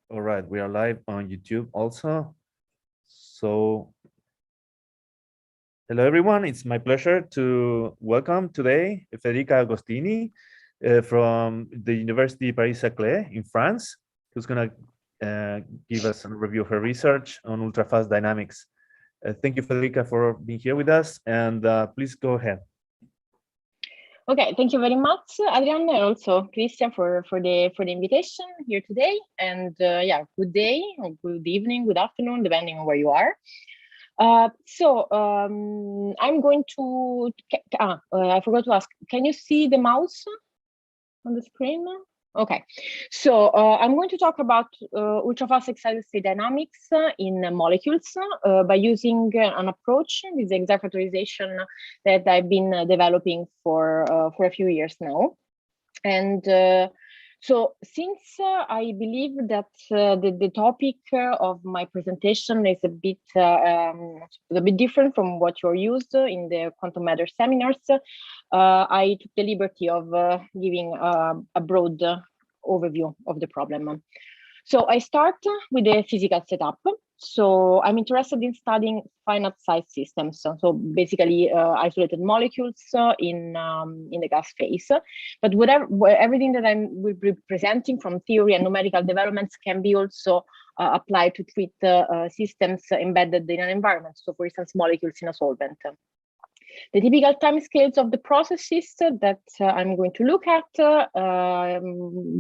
All right, we are live on YouTube also. So, hello everyone, it's my pleasure to welcome today Federica Agostini from the University Paris-Saclay in France, who's gonna give us a review of her research on ultrafast dynamics. Thank you, Federica, for being here with us, and please go ahead. Okay, thank you very much, Adrian, and also Christian for the invitation here today. And yeah, good day, or good evening, good afternoon, depending on where you are. I'm going to. I forgot to ask. Can you see the mouse on the screen? Okay, so I'm going to talk about ultrafast excited state dynamics in molecules by using an approach, this exact factorization that I've been developing for a few years now. And so since I believe that the topic of my presentation is a bit different from what you're used to in the quantum matter seminars, I took the liberty of giving a broad overview of the problem. So I start with the physical setup. So I'm interested in studying finite size systems. So basically isolated molecules in the gas phase. But everything that I will be presenting from theory and numerical developments can be also applied to treat systems embedded in an environment. So for instance, molecules in a solvent. The typical timescales of the processes that I'm going to look at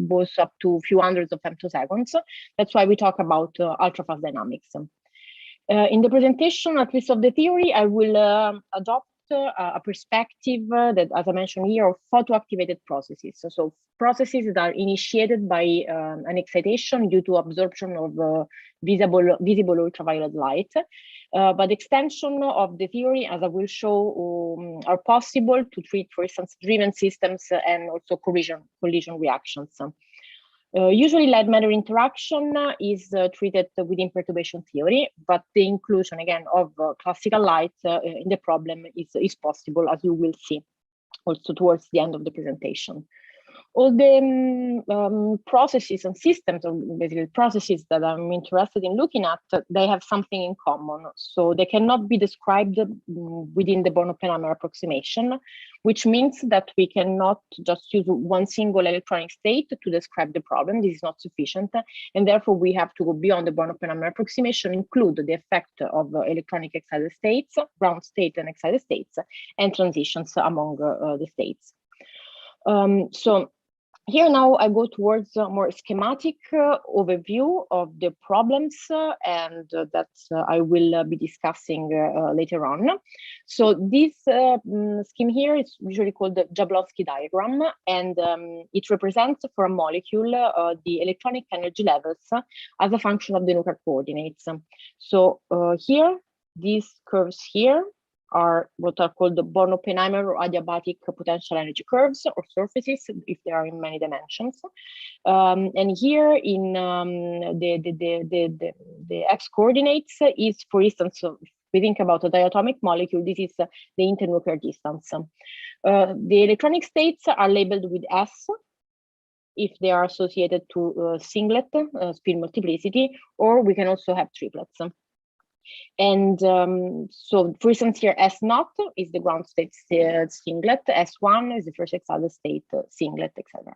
goes up to a few hundreds of femtoseconds. That's why we talk about ultrafast dynamics. In the presentation, at least of the theory, I will adopt a perspective that, as I mentioned here, of photoactivated processes. So processes that are initiated by an excitation due to absorption of visible ultraviolet light. But extension of the theory, as I will show, are possible to treat, for instance, driven systems and also collision reactions. Usually light matter interaction is treated within perturbation theory, but the inclusion again of classical light in the problem is possible, as you will see also towards the end of the presentation. All the processes and systems, or basically processes that I'm interested in looking at, they have something in common. So they cannot be described within the Born-Oppenheimer approximation, which means that we cannot just use one single electronic state to describe the problem. This is not sufficient. And therefore, we have to go beyond the Born-Oppenheimer approximation, include the effect of electronic excited states, ground state and excited states, and transitions among the states. So here now I go towards a more schematic overview of the problems and that I will be discussing later on. So this scheme here is usually called the Jablonski diagram, and it represents for a molecule the electronic energy levels as a function of the nuclear coordinates. So here, these curves here are what are called the Born-Oppenheimer or adiabatic potential energy curves or surfaces, if they are in many dimensions. And here in the x coordinates is, for instance, if we think about a diatomic molecule, this is the internuclear distance. The electronic states are labeled with S if they are associated to singlet spin multiplicity, or we can also have triplets. And so, for instance, here S0 is the ground state singlet, S1 is the first excited state singlet, etc.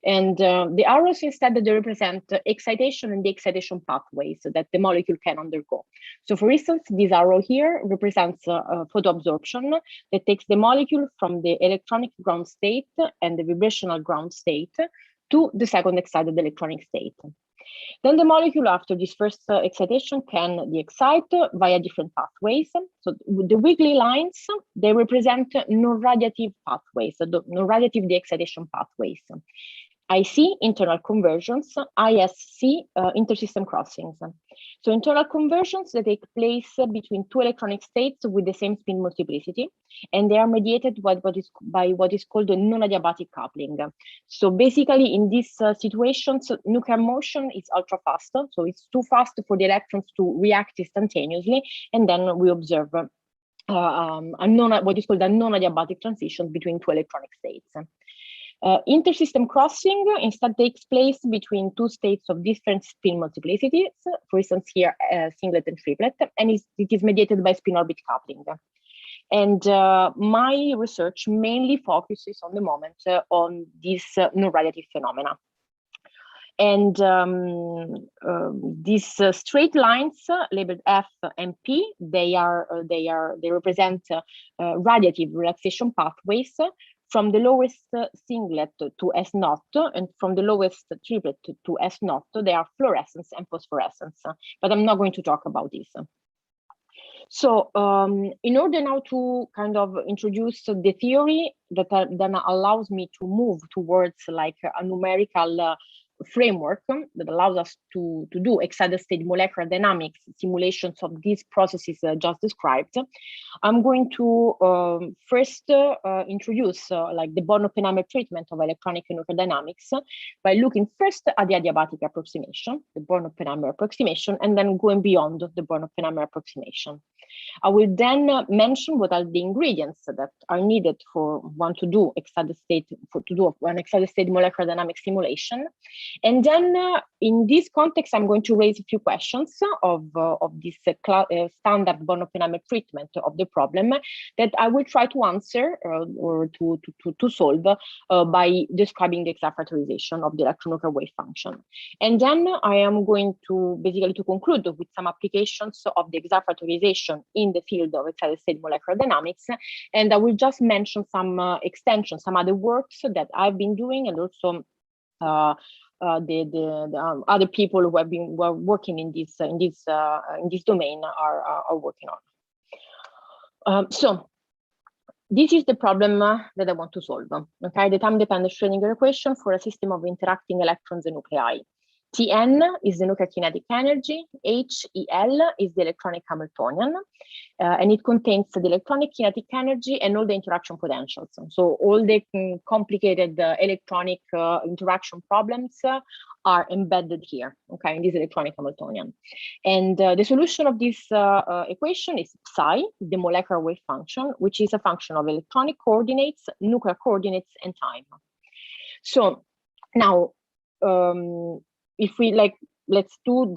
And the arrows instead, they represent excitation and the excitation pathways that the molecule can undergo. So, for instance, this arrow here represents photoabsorption that takes the molecule from the electronic ground state and the vibrational ground state to the second excited electronic state. Then the molecule, after this first excitation, can de-excite via different pathways. So the wiggly lines, they represent non-radiative pathways, so the non-radiative de-excitation pathways. IC, internal conversions, ISC, intersystem crossings. So internal conversions that take place between two electronic states with the same spin multiplicity, and they are mediated by what is called a non-adiabatic coupling. So basically in these situations, nuclear motion is ultra fast, so it's too fast for the electrons to react instantaneously, and then we observe what is called a non-adiabatic transition between two electronic states. Intersystem crossing instead takes place between two states of different spin multiplicities, for instance here singlet and triplet, and it is mediated by spin-orbit coupling. And my research mainly focuses on the moment on these non-radiative phenomena. And these straight lines labeled F and P, they represent radiative relaxation pathways from the lowest singlet to S naught, and from the lowest triplet to S naught, they are fluorescence and phosphorescence. But I'm not going to talk about this. So in order now to kind of introduce the theory that then allows me to move towards like a numerical framework that allows us to do excited state molecular dynamics simulations of these processes just described, I'm going to first introduce like the Born-Oppenheimer treatment of electronic and nuclear dynamics by looking first at the adiabatic approximation, the Born-Oppenheimer approximation, and then going beyond the Born-Oppenheimer approximation. I will then mention what are the ingredients that are needed for one to do excited state, to do an excited state molecular dynamic simulation. And then in this context, I'm going to raise a few questions of this standard Born-Oppenheimer treatment of the problem that I will try to answer or to solve by describing the exact factorization of the electronuclear wave function. And then I am going to basically to conclude with some applications of the exact factorization in the field of excited state molecular dynamics. And I will just mention some extensions, some other works that I've been doing, and also the other people who are working in this domain are working on. So this is the problem that I want to solve. Okay, the time-dependent Schrödinger equation for a system of interacting electrons and nuclei. Tn is the nuclear kinetic energy, HEL is the electronic Hamiltonian, and it contains the electronic kinetic energy and all the interaction potentials. So all the complicated electronic interaction problems are embedded here, okay, in this electronic Hamiltonian. And the solution of this equation is psi, the molecular wave function, which is a function of electronic coordinates, nuclear coordinates, and time. So now, if we let's do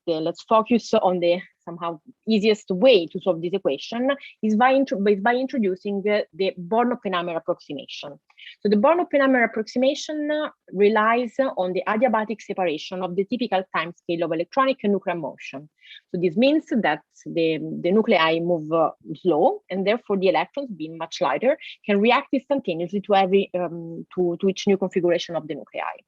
let's focus on the somehow easiest way to solve this equation is by introducing the Born-Oppenheimer approximation. So the Born-Oppenheimer approximation relies on the adiabatic separation of the typical time scale of electronic and nuclear motion. So this means that the nuclei move slow, and therefore the electrons, being much lighter, can react instantaneously to every to each new configuration of the nuclei.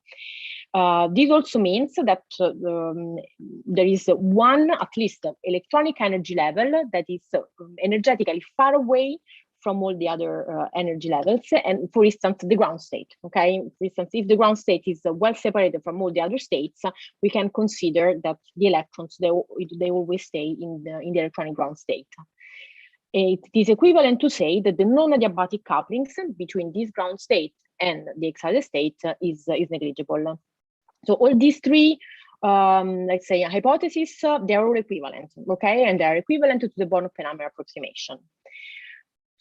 This also means that there is one, at least, electronic energy level that is energetically far away from all the other energy levels. And for instance, the ground state, okay? For instance, if the ground state is well separated from all the other states, we can consider that the electrons, they always stay in the electronic ground state. It is equivalent to say that the non-adiabatic couplings between this ground state and the excited state is negligible. So all these three, let's say, hypotheses, they are all equivalent, okay? And they are equivalent to the Born-Oppenheimer approximation.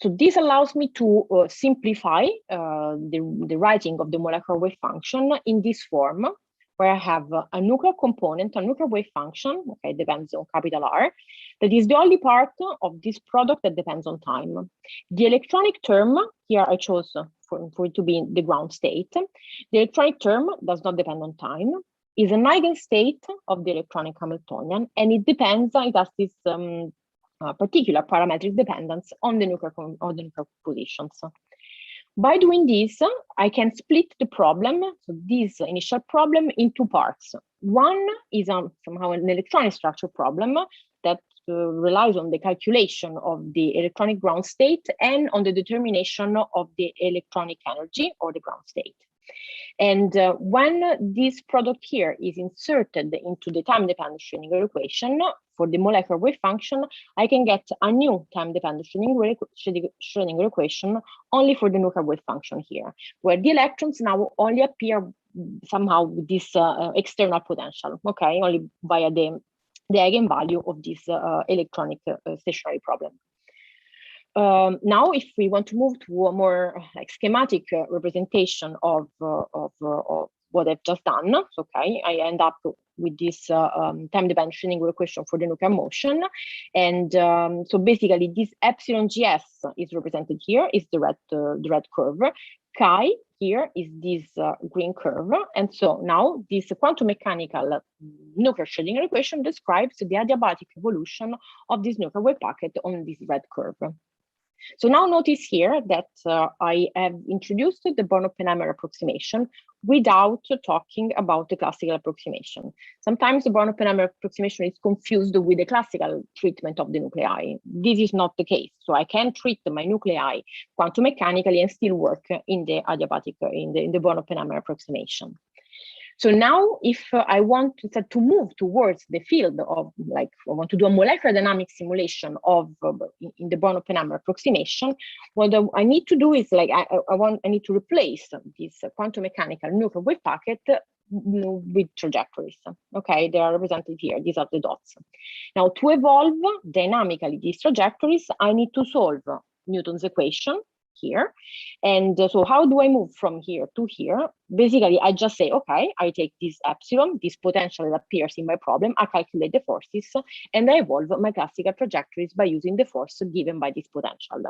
So this allows me to simplify the writing of the molecular wave function in this form, where I have a nuclear component, a nuclear wave function, okay, depends on capital R, that is the only part of this product that depends on time. The electronic term, here I chose for it to be in the ground state. The electronic term does not depend on time, is an eigenstate of the electronic Hamiltonian, and it depends, it has this particular parametric dependence on the nuclear positions. By doing this, I can split the problem, so this initial problem, in two parts. One is somehow an electronic structure problem that relies on the calculation of the electronic ground state and on the determination of the electronic energy or the ground state. And when this product here is inserted into the time-dependent Schrödinger equation for the molecular wave function, I can get a new time-dependent Schrödinger equation only for the nuclear wave function here, where the electrons now only appear somehow with this external potential, okay, only via the eigenvalue of this electronic stationary problem. Now, if we want to move to a more like schematic representation of what I've just done, okay, I end up with this time-dependent Schrödinger equation for the nuclear motion. And so basically this epsilon GS is represented here, is the red curve. Chi here is this green curve. And so now this quantum mechanical nuclear Schrödinger equation describes the adiabatic evolution of this nuclear wave packet on this red curve. So now notice here that I have introduced the Born-Oppenheimer approximation without talking about the classical approximation. Sometimes the Born-Oppenheimer approximation is confused with the classical treatment of the nuclei. This is not the case. So I can treat my nuclei quantum mechanically and still work in the adiabatic, in the Born-Oppenheimer approximation. So now, if I want to move towards the field of, like, I want to do a molecular dynamics simulation of in the Born-Oppenheimer approximation, what I need to do is, like, I need to replace this quantum mechanical nuclear wave packet with trajectories. Okay, they are represented here. These are the dots. Now, to evolve dynamically these trajectories, I need to solve Newton's equation here. And so how do I move from here to here? Basically, I just say, okay, I take this epsilon, this potential that appears in my problem, I calculate the forces, and I evolve my classical trajectories by using the force given by this potential.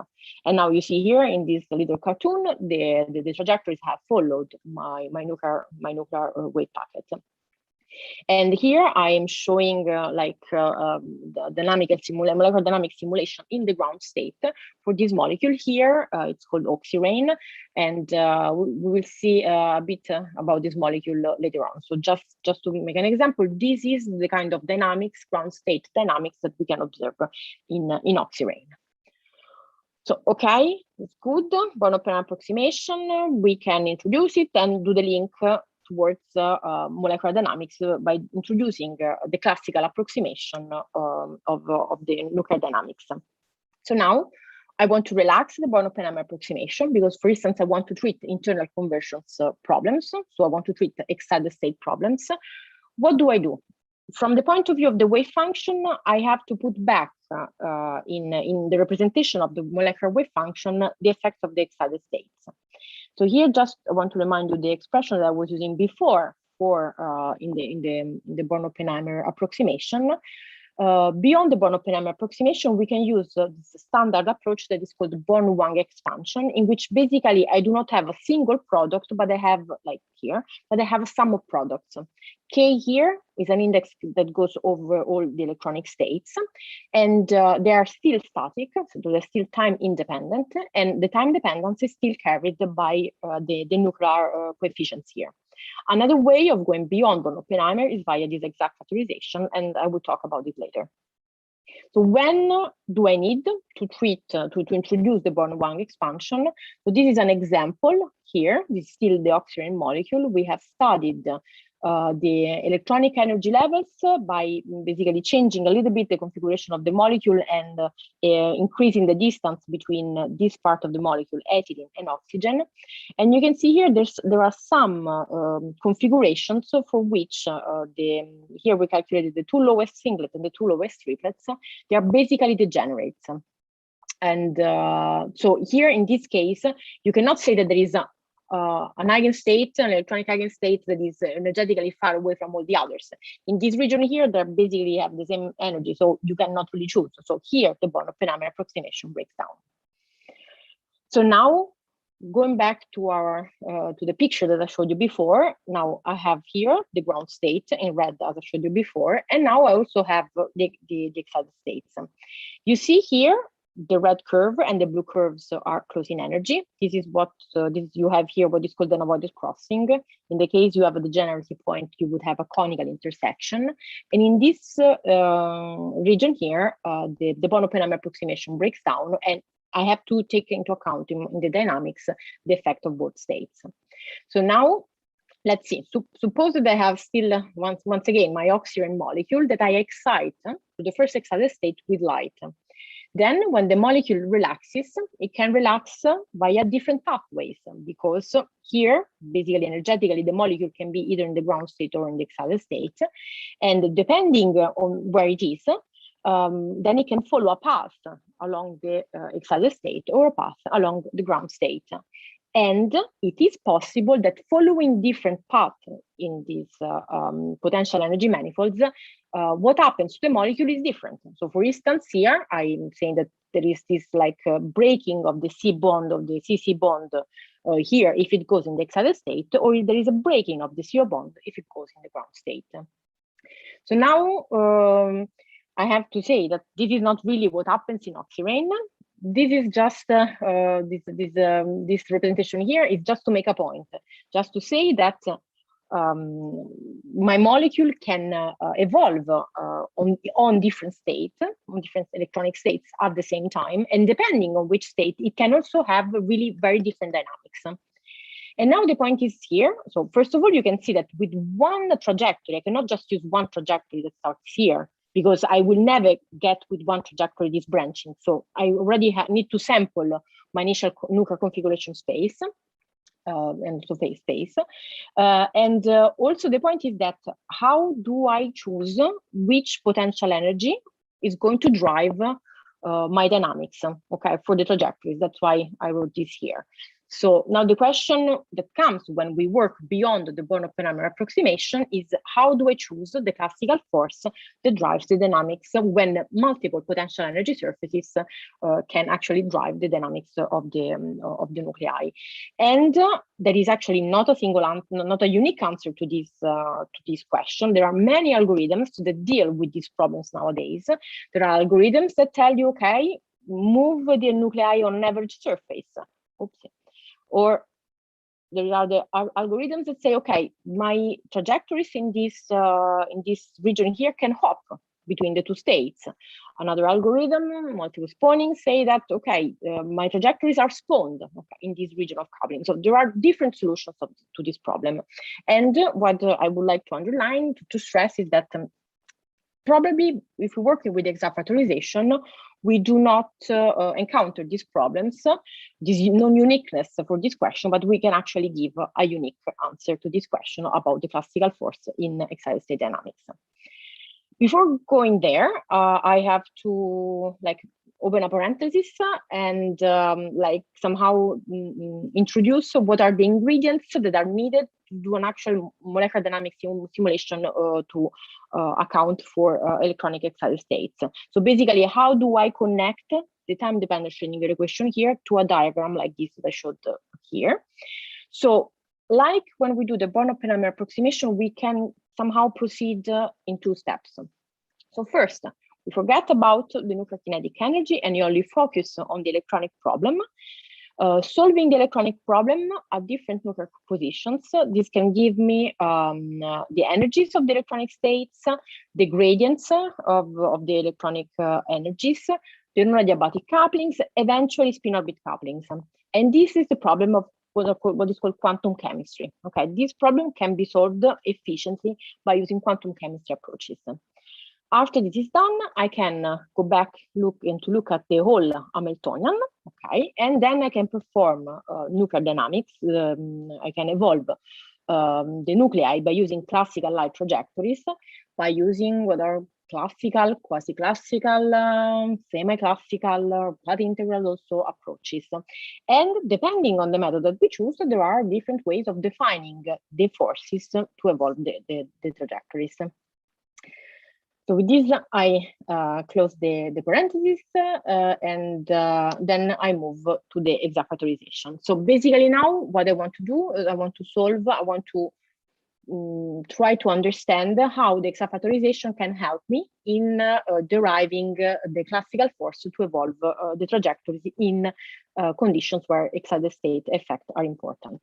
And now you see here in this little cartoon, the trajectories have followed my nuclear wave packet. And here I am showing the molecular dynamic simulation in the ground state for this molecule here. It's called oxirane, and we will see a bit about this molecule later on. So just to make an example, this is the kind of dynamics, ground state dynamics that we can observe in oxirane. So, okay, it's good. Born-Oppenheimer approximation, we can introduce it and do the link towards molecular dynamics by introducing the classical approximation of the nuclear dynamics. So now I want to relax the Born-Oppenheimer approximation because, for instance, I want to treat internal conversions problems. So I want to treat excited state problems. What do I do? From the point of view of the wave function, I have to put back in the representation of the molecular wave function the effects of the excited states. So here, just I want to remind you the expression that I was using before for in the Born-Oppenheimer approximation. Beyond the Born-Oppenheimer approximation, we can use this standard approach that is called Born-Wang expansion, in which basically I do not have a single product, but I have, like here, but I have a sum of products. K here is an index that goes over all the electronic states, and they are still static, so they're still time independent, and the time dependence is still carried by the nuclear coefficients here. Another way of going beyond Born-Oppenheimer is via this exact factorization, and I will talk about it later. So when do I need to treat, to introduce the Born-Wang expansion? So this is an example here. This is still the oxirane molecule. We have studied the electronic energy levels by basically changing a little bit the configuration of the molecule and increasing the distance between this part of the molecule, ethylene and oxygen. And you can see here there are some configurations for which here we calculated the two lowest singlets and the two lowest triplets. They are basically degenerates. And so here in this case, you cannot say that there is an eigenstate, an electronic eigenstate that is energetically far away from all the others. In this region here, they basically have the same energy, so you cannot really choose. So here, the Born-Oppenheimer approximation breaks down. So now, going back to our to the picture that I showed you before, now I have here the ground state in red, as I showed you before, and now I also have the excited states. You see here, the red curve and the blue curves are close in energy. This is what you have here, what is called an avoided crossing. In the case you have a degeneracy point, you would have a conical intersection. And in this region here, the Born-Oppenheimer approximation breaks down, and I have to take into account in the dynamics the effect of both states. So now, let's see. Suppose that I have still, once again, my oxirane molecule that I excite to the first excited state with light. Then when the molecule relaxes, it can relax via different pathways, because here, basically energetically, the molecule can be either in the ground state or in the excited state. And depending on where it is, then it can follow a path along the excited state or a path along the ground state. And it is possible that following different paths in these potential energy manifolds, what happens to the molecule is different. So for instance, here I'm saying that there is this like breaking of the C bond of the CC bond here if it goes in the excited state, or if there is a breaking of the CO bond if it goes in the ground state. So now I have to say that this is not really what happens in oxirane. This is just this representation here is just to make a point, just to say that my molecule can evolve on different states, on different electronic states at the same time, and depending on which state, it can also have really very different dynamics. And now the point is here. So first of all, you can see that with one trajectory, I cannot just use one trajectory that starts here, because I will never get with one trajectory this branching. So I already need to sample my initial nuclear configuration space and so phase space. Also the point is that how do I choose which potential energy is going to drive my dynamics, okay, for the trajectories? That's why I wrote this here. So now the question that comes when we work beyond the Born-Oppenheimer approximation is, how do I choose the classical force that drives the dynamics when multiple potential energy surfaces can actually drive the dynamics of the nuclei? And there is actually not a single answer, not a unique answer to this question. There are many algorithms that deal with these problems nowadays. There are algorithms that tell you, okay, move the nuclei on an average surface. Oops. Or there are the algorithms that say, okay, my trajectories in this region here can hop between the two states. Another algorithm, multiple spawning, say that, okay, my trajectories are spawned in this region of coupling. So there are different solutions to this problem. And what I would like to underline, to stress, is that probably if we're working with exact factorization, we do not encounter these problems, this non-uniqueness for this question, but we can actually give a unique answer to this question about the classical force in excited state dynamics. Before going there, I have to open a parenthesis and somehow introduce what are the ingredients that are needed to do an actual molecular dynamics simulation to account for electronic excited states. So basically, how do I connect the time-dependent Schrödinger equation here to a diagram like this that I showed here? So like when we do the Born-Oppenheimer approximation, we can somehow proceed in two steps. So first, we forget about the nuclear kinetic energy and you only focus on the electronic problem. Solving the electronic problem at different nuclear positions, this can give me the energies of the electronic states, the gradients of the electronic energies, the non-adiabatic couplings, eventually spin-orbit couplings. And this is the problem of what is called quantum chemistry. Okay, this problem can be solved efficiently by using quantum chemistry approaches. After this is done, I can go back look at the whole Hamiltonian, okay, and then I can perform nuclear dynamics. I can evolve the nuclei by using classical light trajectories, by using what are classical, quasi-classical, semi-classical, path integral also approaches. And depending on the method that we choose, there are different ways of defining the forces to evolve the trajectories. So with this, I close the parentheses and then I move to the exact factorization. So basically now what I want to do is I want to try to understand how the exact factorization can help me in deriving the classical force to evolve the trajectories in conditions where excited state effects are important.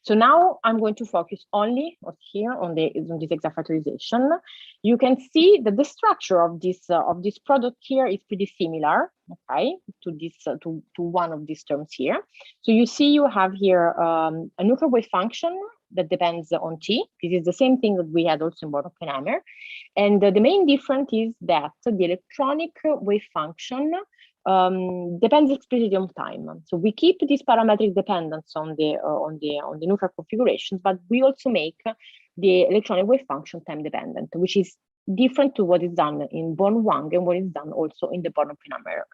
So now I'm going to focus only here on this exact factorization. You can see that the structure of this product here is pretty similar, okay, to this to one of these terms here. So you see you have here a nuclear wave function that depends on T. This is the same thing that we had also in Born-Oppenheimer. And the main difference is that the electronic wave function depends explicitly on time. So we keep this parametric dependence on the nuclear configurations, but we also make the electronic wave function time dependent, which is different to what is done in Born-1 and what is done also in the Born-Oppenheimer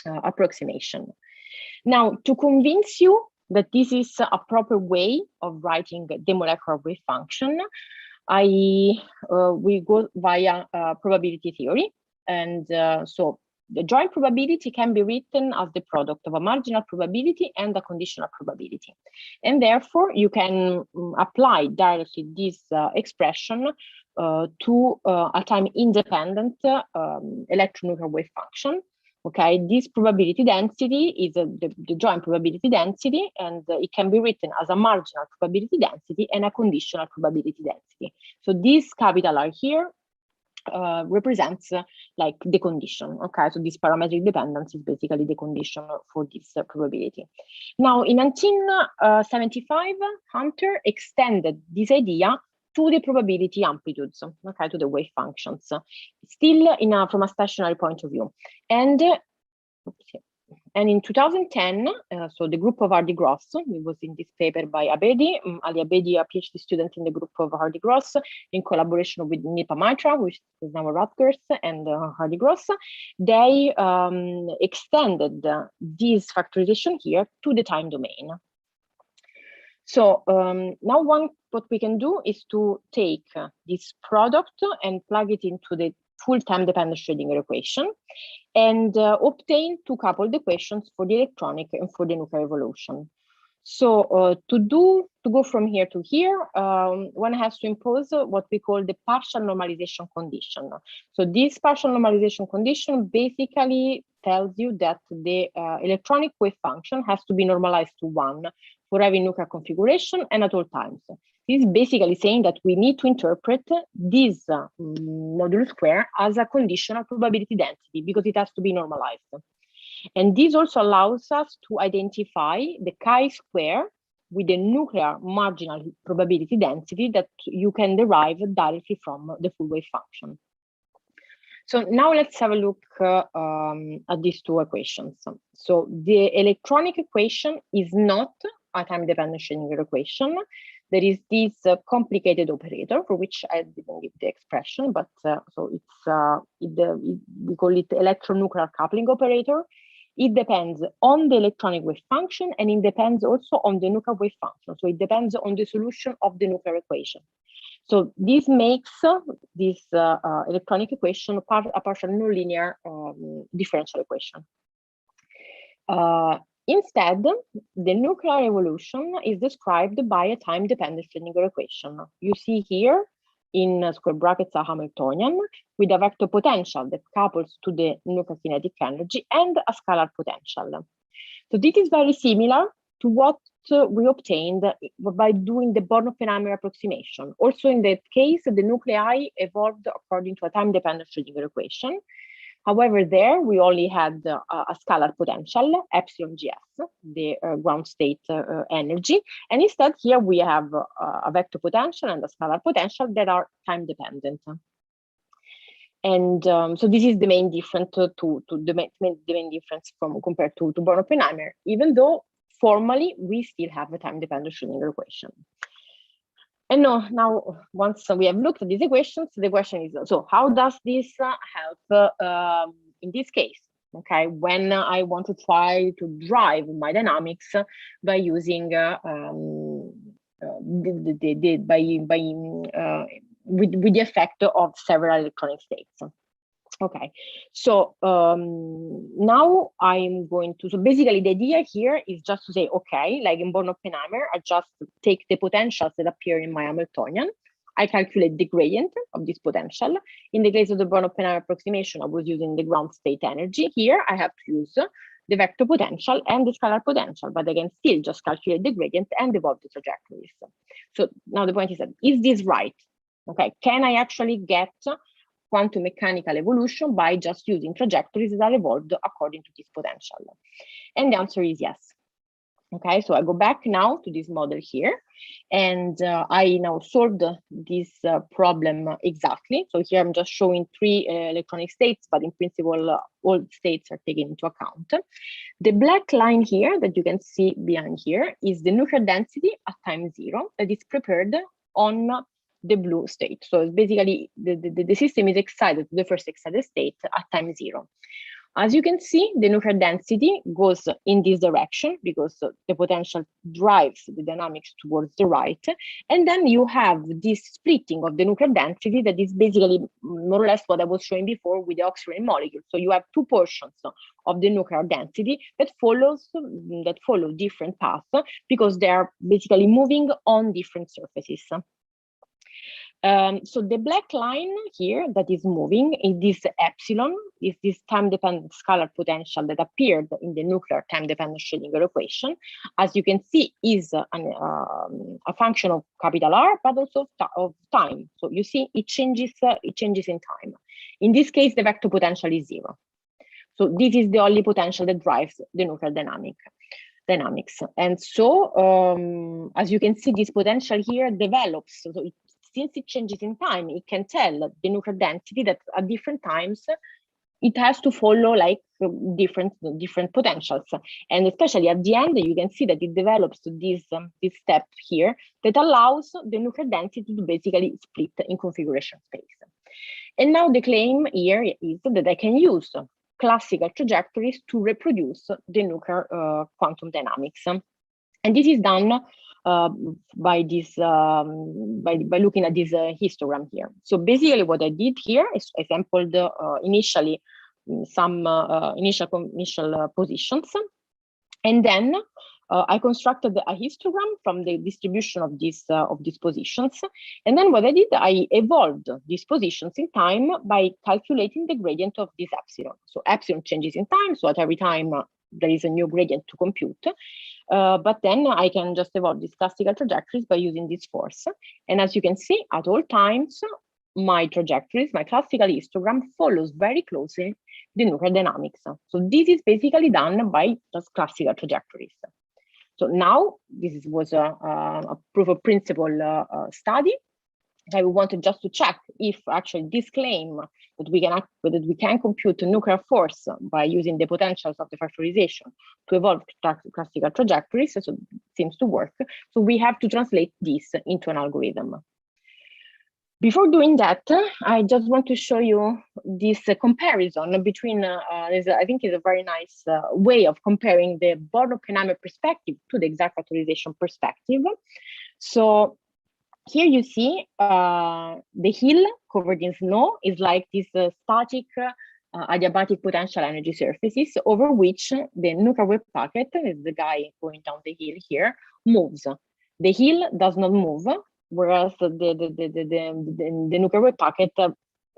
approximation. Now, to convince you that this is a proper way of writing the molecular wave function, we go via probability theory. And so the joint probability can be written as the product of a marginal probability and a conditional probability. And therefore, you can apply directly this expression to a time-independent electronuclear wave function. Okay, this probability density is the joint probability density, and it can be written as a marginal probability density and a conditional probability density. So these capital R here represents like the condition. Okay, so this parametric dependence is basically the condition for this probability. Now, in 1975, Hunter extended this idea to the probability amplitudes, okay, to the wave functions, still from a stationary point of view. And in 2010, so the group of Hardy Gross, it was in this paper by Abedi, Ali Abedi, a PhD student in the group of Hardy Gross, in collaboration with Nipa Mitra, which is now Rutgers, and Hardy Gross, they extended this factorization here to the time domain. So now what we can do is to take this product and plug it into the full time-dependent Schrödinger equation and obtain two coupled equations for the electronic and for the nuclear evolution. So to go from here to here, one has to impose what we call the partial normalization condition. So this partial normalization condition basically tells you that the electronic wave function has to be normalized to 1 for every nuclear configuration and at all times. This is basically saying that we need to interpret this modulo square as a conditional probability density because it has to be normalized. And this also allows us to identify the chi-square with the nuclear marginal probability density that you can derive directly from the full wave function. So now let's have a look at these two equations. So the electronic equation is not a time-dependent Schrödinger equation. There is this complicated operator for which I didn't give the expression, but so we call it electronuclear coupling operator. It depends on the electronic wave function, and it depends also on the nuclear wave function. So it depends on the solution of the nuclear equation. So this makes this electronic equation a partial nonlinear differential equation. Instead, the nuclear evolution is described by a time-dependent Schrödinger equation. You see here in square brackets a Hamiltonian with a vector potential that couples to the nuclear kinetic energy and a scalar potential. So this is very similar to what we obtained by doing the Born-Oppenheimer approximation. Also in that case, the nuclei evolved according to a time-dependent Schrödinger equation. However, there we only had a scalar potential, epsilon GS, the ground state energy. And instead here we have a vector potential and a scalar potential that are time dependent. And so this is the main difference the main difference compared to Born-Oppenheimer, even though formally we still have a time dependent Schrödinger equation. And now, once we have looked at these equations, the question is, so how does this help in this case? Okay, when I want to try to drive my dynamics by using with the effect of several electronic states. Okay, so now I'm going to, so basically the idea here is just to say, okay, like in Born-Oppenheimer, I just take the potentials that appear in my Hamiltonian, I calculate the gradient of this potential. In the case of the Born-Oppenheimer approximation, I was using the ground state energy. Here I have to use the vector potential and the scalar potential, but I can still just calculate the gradient and evolve the trajectories. So now the point is that, is this right? Okay, can I actually get quantum mechanical evolution by just using trajectories that are evolved according to this potential? And the answer is yes. Okay, so I go back now to this model here, and I now solved this problem exactly. So here I'm just showing 3 electronic states, but in principle, all states are taken into account. The black line here that you can see behind here is the nuclear density at time 0 that is prepared on the blue state. So it's basically the system is excited to the first excited state at time 0. As you can see, the nuclear density goes in this direction because the potential drives the dynamics towards the right. And then you have this splitting of the nuclear density that is basically more or less what I was showing before with the oxirane molecule. So you have two portions of the nuclear density that follow different paths because they are basically moving on different surfaces. So the black line here that is moving is this epsilon, is this time-dependent scalar potential that appeared in the nuclear time-dependent Schrödinger equation. As you can see, is a function of capital R, but also of time. So you see it changes in time. In this case, the vector potential is 0. So this is the only potential that drives the nuclear dynamics. And so, as you can see, this potential here develops. So since it changes in time, it can tell the nuclear density that at different times it has to follow like different potentials. And especially at the end, you can see that it develops this step here that allows the nuclear density to basically split in configuration space. And now the claim here is that I can use classical trajectories to reproduce the nuclear quantum dynamics. And this is done by looking at this histogram here. So basically what I did here is I sampled initially some initial positions, and then I constructed a histogram from the distribution of these positions. And then what I did, I evolved these positions in time by calculating the gradient of this epsilon. So epsilon changes in time, so at every time there is a new gradient to compute. But then I can just evolve these classical trajectories by using this force. And as you can see, at all times, my trajectories, my classical histogram follows very closely the nuclear dynamics. So this is basically done by just classical trajectories. So now this was a proof of principle study. I wanted just to check if actually this claim that we can compute a nuclear force by using the potentials of the factorization to evolve classical trajectories, so it seems to work. So we have to translate this into an algorithm. Before doing that, I just want to show you this comparison between, I think is a very nice way of comparing the Born-Oppenheimer perspective to the exact factorization perspective. So here you see the hill covered in snow is like this static adiabatic potential energy surfaces over which the nuclear wave packet, is the guy going down the hill here, moves. The hill does not move, whereas the nuclear wave packet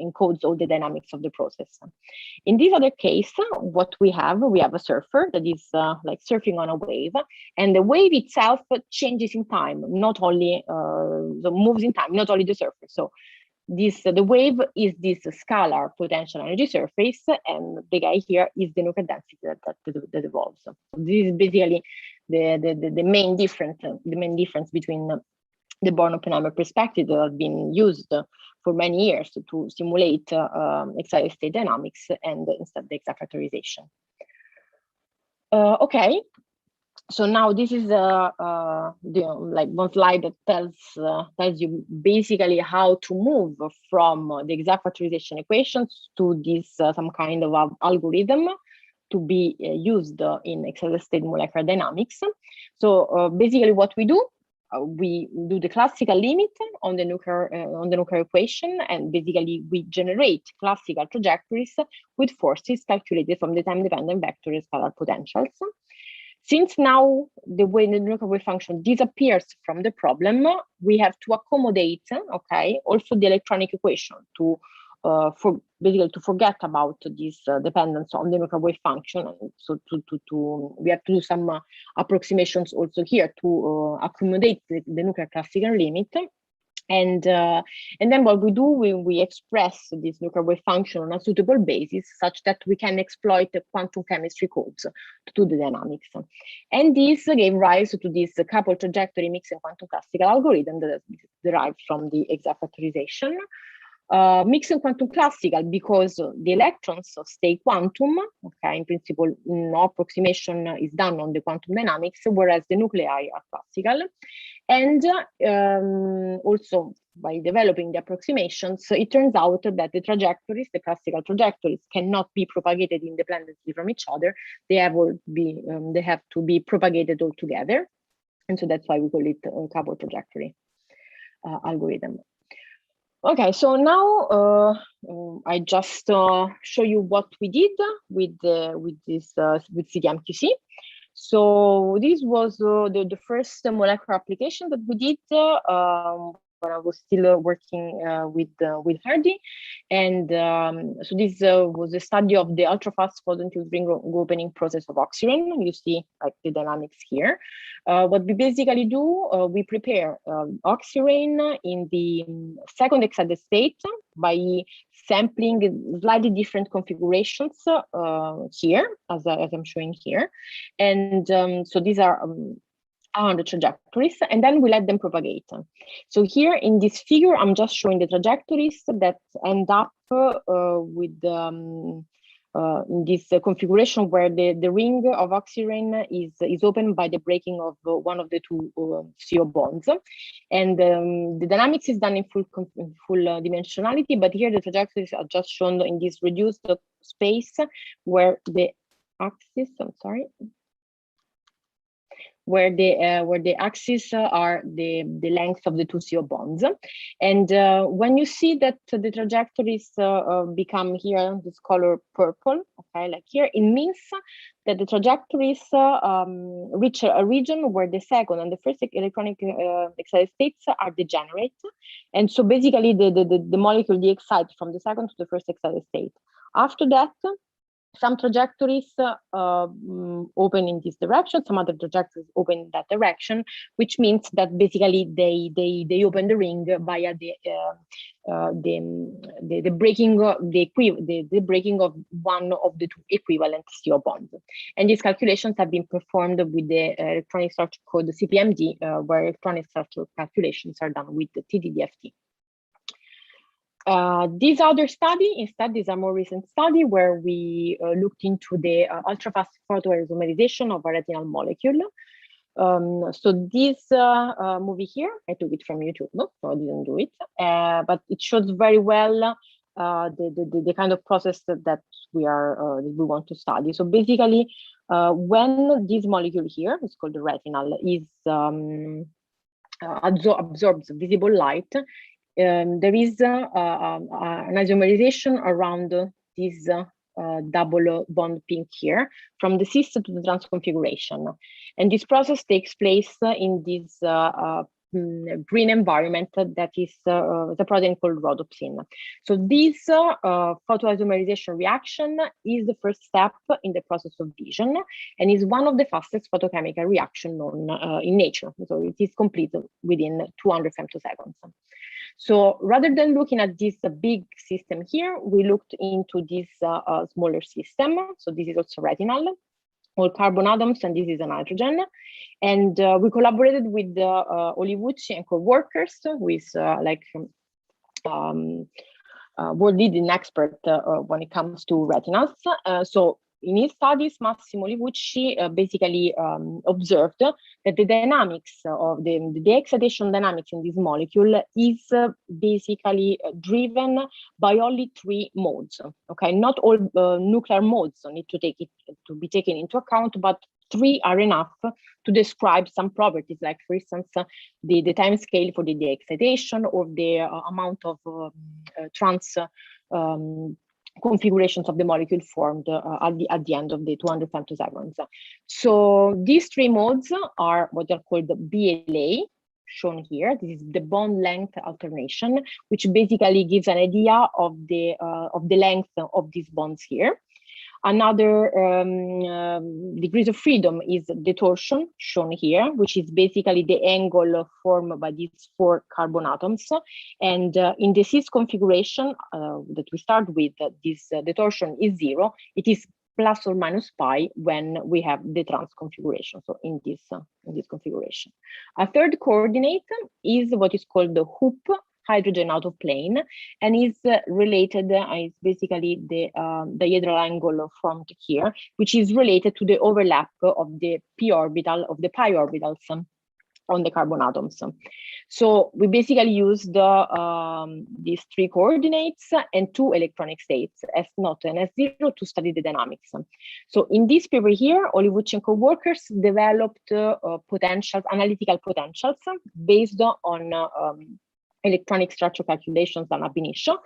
encodes all the dynamics of the process. In this other case, what we have a surfer that is like surfing on a wave, and the wave itself changes in time, not only moves in time, not only the surfer. So the wave is this scalar potential energy surface, and the guy here is the nuclear density that evolves. So this is basically the main difference between the Born-Oppenheimer perspective that has been used for many years to simulate excited state dynamics and instead the exact factorization. Okay, so now this is like one slide that tells you basically how to move from the exact factorization equations to this some kind of algorithm to be used in excited state molecular dynamics. So basically what we do the classical limit on the nuclear equation, and basically we generate classical trajectories with forces calculated from the time-dependent vector and scalar potentials. Since now the way the nuclear wave function disappears from the problem, we have to accommodate, okay, also the electronic equation to basically to forget about this dependence on the nuclear wave function. So we have to do some approximations also here to accommodate the nuclear classical limit. And then what we do, we express this nuclear wave function on a suitable basis such that we can exploit the quantum chemistry codes to do the dynamics. And this gave rise to this coupled trajectory mix and quantum classical algorithm that is derived from the exact factorization. Mix and quantum classical because the electrons stay quantum, okay, in principle no approximation is done on the quantum dynamics, whereas the nuclei are classical. And also by developing the approximations, it turns out that the trajectories, the classical trajectories, cannot be propagated independently from each other. They have to be propagated all together. And so that's why we call it a couple trajectory algorithm. Okay, so now I just show you what we did with CTM-QC. So this was the first molecular application that we did when I was still working with Hardy. And so this was a study of the ultrafast photon-fused ring opening process of oxirane. You see like the dynamics here. What we basically do, we prepare oxirane in the second excited state by sampling slightly different configurations here, as I'm showing here. And so these are the trajectories, and then we let them propagate. So here in this figure, I'm just showing the trajectories that end up with in this configuration where the ring of oxirane is opened by the breaking of one of the two CO bonds. And the dynamics is done in full dimensionality, but here the trajectories are just shown in this reduced space where the axis, where the axes are the length of the two CO bonds. And when you see that the trajectories become here, this color purple, okay, like here, it means that the trajectories reach a region where the second and the first electronic excited states are degenerate. And so basically the molecule de-excites from the second to the first excited state. After that, some trajectories open in this direction, some other trajectories open in that direction, which means that basically they open the ring via the breaking the breaking of one of the two equivalent CO bonds. And these calculations have been performed with the electronic structure code CPMD, where electronic structure calculations are done with the TDDFT. This other study, instead, is a more recent study where we looked into the ultrafast photoisomerization of a retinal molecule. So this movie here, I took it from YouTube, no? So I didn't do it, but it shows very well the kind of process that we want to study. So basically, when this molecule here, it's called the retinal, is absorbs visible light, there is an isomerization around this double bond pink here from the cis to the trans configuration. And this process takes place in this green environment that is the protein called rhodopsin. So this photoisomerization reaction is the first step in the process of vision and is one of the fastest photochemical reactions known in nature. So it is completed within 200 femtoseconds. So rather than looking at this big system here, we looked into this smaller system. So this is also retinal, all carbon atoms, and this is a nitrogen. And we collaborated with Olivucci and co-workers, who is world-leading expert when it comes to retinas. So in his studies, Massimo Olivucci basically observed that the dynamics of the excitation dynamics in this molecule is basically driven by only 3 modes. Okay, not all nuclear modes need to be taken into account, but 3 are enough to describe some properties, like for instance, the time scale for the excitation or the amount of trans configurations of the molecule formed at the end of the 200 femtoseconds. So these 3 modes are what are called the BLA, shown here. This is the bond length alternation, which basically gives an idea of the length of these bonds here. Another degrees of freedom is the torsion, shown here, which is basically the angle formed by these 4 carbon atoms. And in the cis configuration that we start with, the torsion is 0. It is plus or minus pi when we have the trans configuration, so in this configuration. A third coordinate is what is called the hoop hydrogen out of plane, and is related, is basically the dihedral angle formed here, which is related to the overlap of the p orbital of the pi orbitals on the carbon atoms. So we basically use these 3 coordinates and 2 electronic states, S0 and S0, to study the dynamics. So in this paper here, Olivucci and co-workers developed analytical potentials based on electronic structure calculations done ab initio,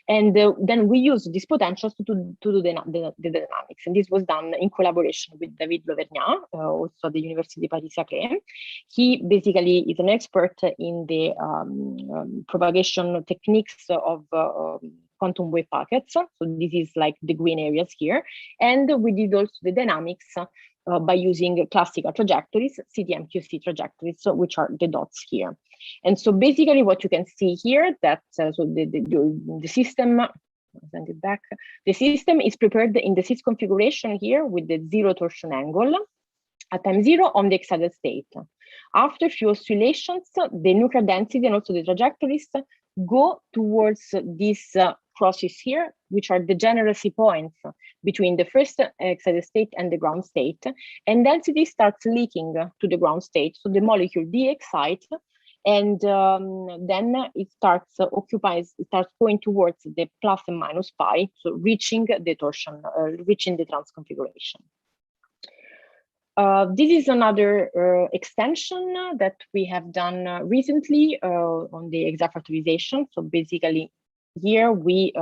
and then we use these potentials to do the dynamics. And this was done in collaboration with David Lauvergnat, also at the University Paris-Saclay. He basically is an expert in the propagation techniques of quantum wave packets. So this is like the green areas here. And we did also the dynamics by using classical trajectories, CTM-QC trajectories, which are the dots here. And so basically what you can see here, that so the system, I'll send it back, the system is prepared in the cis configuration here with the 0 torsion angle at time 0 on the excited state. After a few oscillations, the nuclear density and also the trajectories go towards these crosses here, which are degeneracy points between the first excited state and the ground state, and density starts leaking to the ground state. So the molecule de-excites, and then it starts going towards the plus and minus pi, so reaching the torsion, reaching the trans configuration. This is another extension that we have done recently on the exact factorization. So basically, here we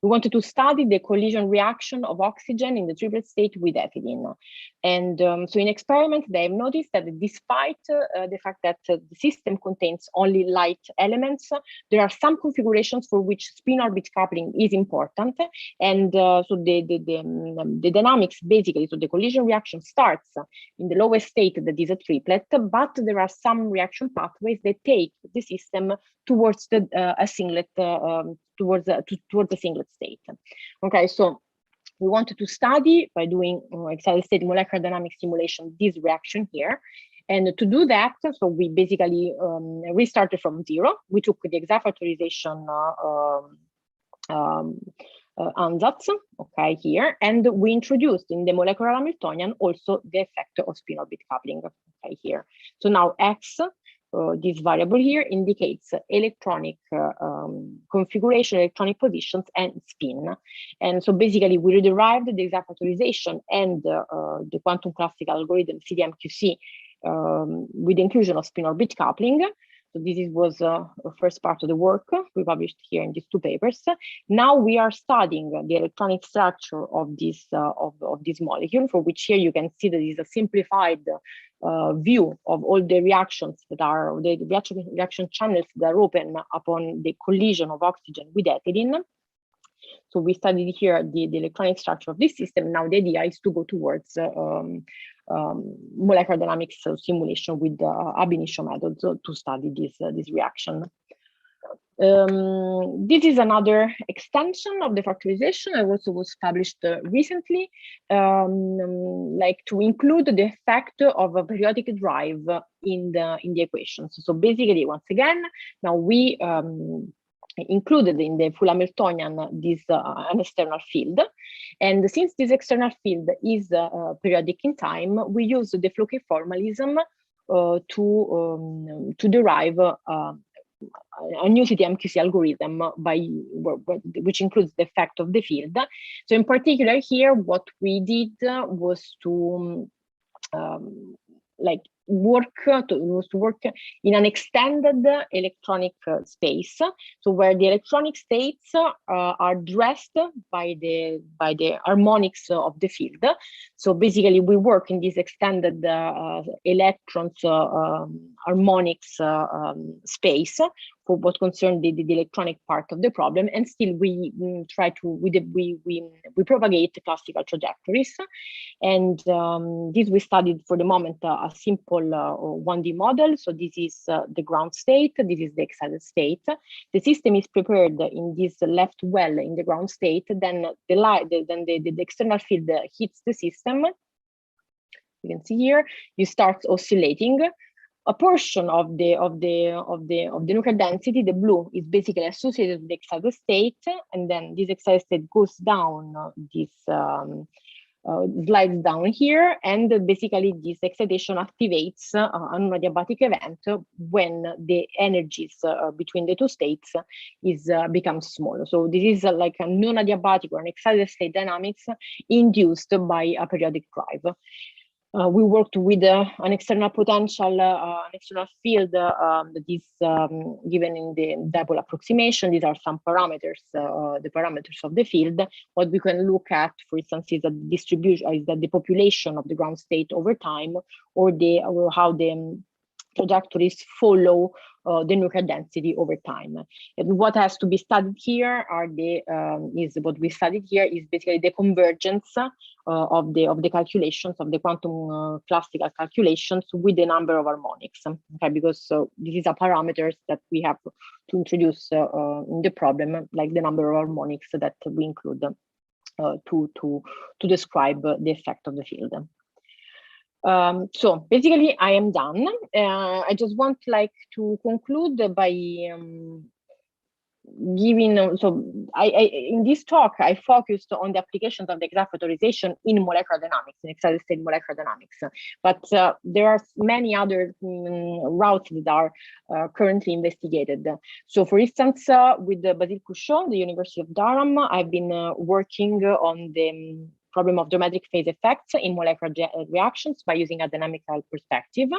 wanted to study the collision reaction of oxygen in the triplet state with ethylene. And so in experiments, they have noticed that despite the fact that the system contains only light elements, there are some configurations for which spin orbit coupling is important. And so the dynamics basically, so the collision reaction starts in the lowest state that is a triplet, but there are some reaction pathways that take the system towards a singlet, towards a singlet state. Okay, so we wanted to study by doing excited state molecular dynamics simulation this reaction here. And to do that, so we basically restarted from 0. We took the exact factorization ansatz, okay, here, and we introduced in the molecular Hamiltonian also the effect of spin orbit coupling, okay, here. So now X, this variable here, indicates electronic configuration, electronic positions, and spin. And so basically we derived the exact factorization and the quantum classical algorithm CDM-QC with the inclusion of spin orbit coupling. So this was the first part of the work we published here in these 2 papers. Now we are studying the electronic structure of this molecule, for which here you can see that is a simplified view of all the reactions that are the reaction channels that are open upon the collision of oxygen with ethylene. So we studied here the electronic structure of this system. Now the idea is to go towards molecular dynamics simulation with ab initio methods to study this reaction. This is another extension of the factorization. It also was published recently, like to include the effect of a periodic drive in the equations. So basically, once again, now we included in the full Hamiltonian this an external field, and since this external field is periodic in time, we use the Floquet formalism to derive a new CTM-QC algorithm which includes the effect of the field. So in particular here, what we did was to work in an extended electronic space, so where the electronic states are dressed by the harmonics of the field. So basically we work in this extended electrons harmonics space for what concerns the electronic part of the problem, and still we try to we propagate classical trajectories, and this we studied for the moment a simple 1D model. So this is the ground state, this is the excited state. The system is prepared in this left well in the ground state. Then the external field hits the system. You can see here you start oscillating. A portion of the nuclear density, the blue, is basically associated with the excited state, and then this excited state goes down this slides down here, and basically this excitation activates a non-adiabatic event when the energies between the two states becomes smaller. So this is like a non-adiabatic or an excited state dynamics induced by a periodic drive. We worked with an external potential, an external field that is given in the dipole approximation. These are some parameters, the parameters of the field. What we can look at, for instance, is the distribution, is that the population of the ground state over time, or how the trajectories follow the nuclear density over time. And what has to be studied here are what we studied here is basically the convergence of the calculations of the quantum classical calculations with the number of harmonics. Okay, because this is a parameters that we have to introduce in the problem, like the number of harmonics that we include to describe the effect of the field. So basically, I am done. I just want to conclude by giving. In this talk, I focused on the applications of the graph factorization in molecular dynamics, in excited state molecular dynamics. But there are many other routes that are currently investigated. So, for instance, with Basile Couchot, the University of Durham, I've been working on the problem of geometric phase effects in molecular reactions by using a dynamical perspective.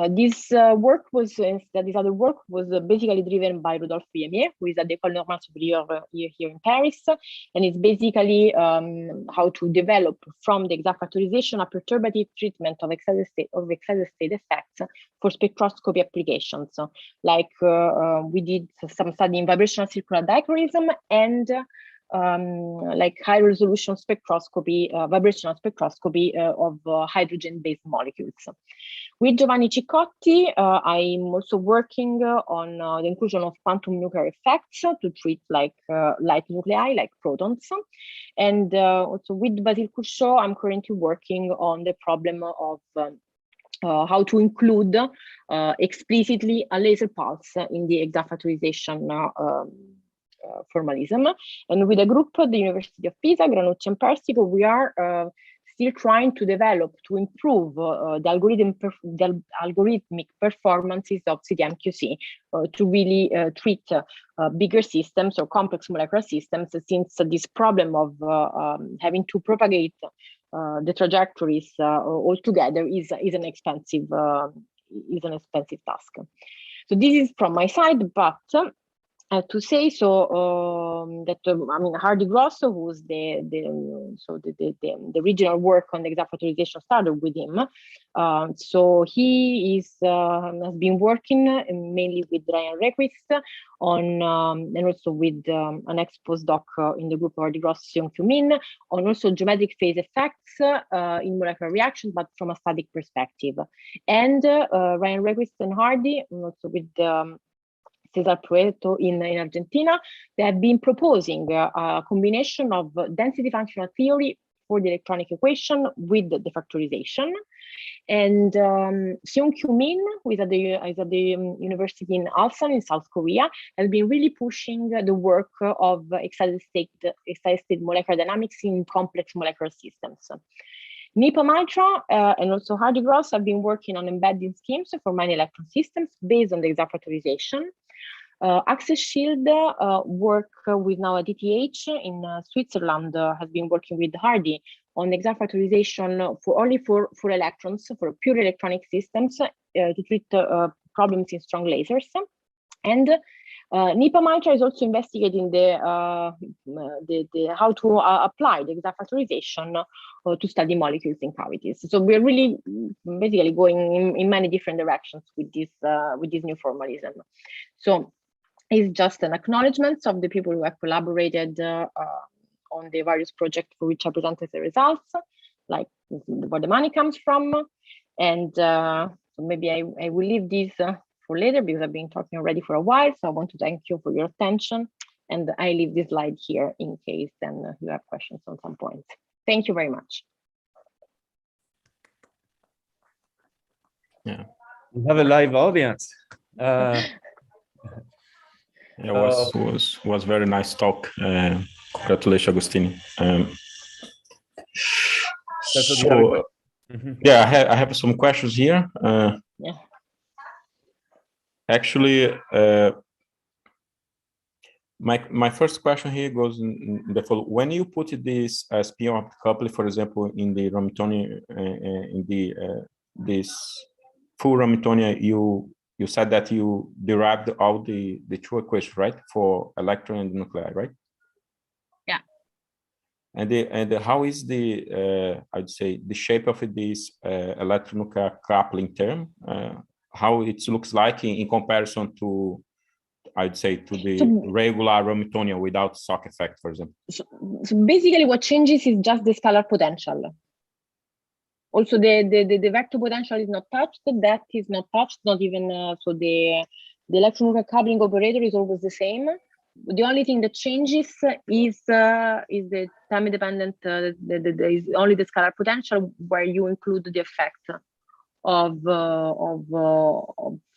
This other work was basically driven by Rodolphe Yemier, who is at the École Normale Supérieure here in Paris, and it's basically how to develop from the exact factorization a perturbative treatment of excited state effects for spectroscopy applications. So, like we did some study in vibrational circular dichroism and like high resolution spectroscopy, vibrational spectroscopy of hydrogen-based molecules. With Giovanni Ciccotti, I'm also working on the inclusion of quantum nuclear effects to treat light nuclei, like protons. And also with Basile Couchot, I'm currently working on the problem of how to include explicitly a laser pulse in the exact factorization formalism. And with a group at the University of Pisa, Granucci and Persico, we are still trying to develop, to improve the algorithmic performances of CTM-QC to really treat bigger systems or complex molecular systems, since this problem of having to propagate the trajectories all together is an expensive task. So this is from my side, but to say so that I mean, Hardy Grosso, who's the original work on the exact factorization started with him. So he has been working mainly with Ryan Requist on and also with an ex-postdoc in the group of Hardy Grosso, Young Min, on also geometric phase effects in molecular reactions, but from a static perspective. And Ryan Requist and Hardy, also with Cesar Prueto in Argentina, they have been proposing a combination of density functional theory for the electronic equation with the factorization. And Seung-Kyu Min, who is at the University in Ulsan in South Korea, has been really pushing the work of excited state molecular dynamics in complex molecular systems. Nipa Mitra and also Hardy Gross have been working on embedding schemes for many electron systems based on the exact factorization. Access Shield work with now at DTH in Switzerland has been working with Hardy on exact factorization only for electrons, for pure electronic systems to treat problems in strong lasers. And Nipa Mitra is also investigating how to apply the exact factorization to study molecules in cavities. So we're really basically going in many different directions with this new formalism. So it's just an acknowledgement of the people who have collaborated on the various projects for which I presented the results, like where the money comes from. And so maybe I will leave this for later because I've been talking already for a while. So I want to thank you for your attention. And I leave this slide here in case then you have questions on some point. Thank you very much. Yeah, we have a live audience. Yeah, was very nice talk. Congratulations, Agostini. So, yeah, I have some questions here. Yeah. Actually, my first question here goes in the following. When you put this spin-off coupling, for example, in the Hamiltonian, in the this full Hamiltonian, you said that you derived all the two equations, right, for electron and nuclei, right? Yeah. And how is the I'd say the shape of this electronuclear coupling term? How it looks like in comparison to, I'd say, to the regular Hamiltonian without shock effect, for example. So basically what changes is just the scalar potential. Also, the vector potential is not touched, that is not touched, not even, so the electronuclear coupling operator is always the same. The only thing that changes is the time independent, is only the scalar potential where you include the effect of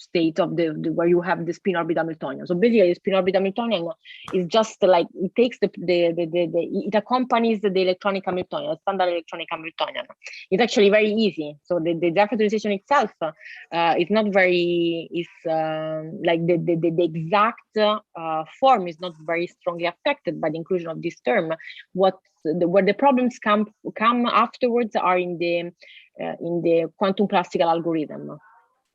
state of the where you have the spin orbit Hamiltonian. So basically, the spin orbit Hamiltonian is just like it takes it accompanies the electronic Hamiltonian, the standard electronic Hamiltonian. It's actually very easy. So the factorization itself is not very like the exact form is not very strongly affected by the inclusion of this term. Where the problems come afterwards are in the quantum classical algorithm,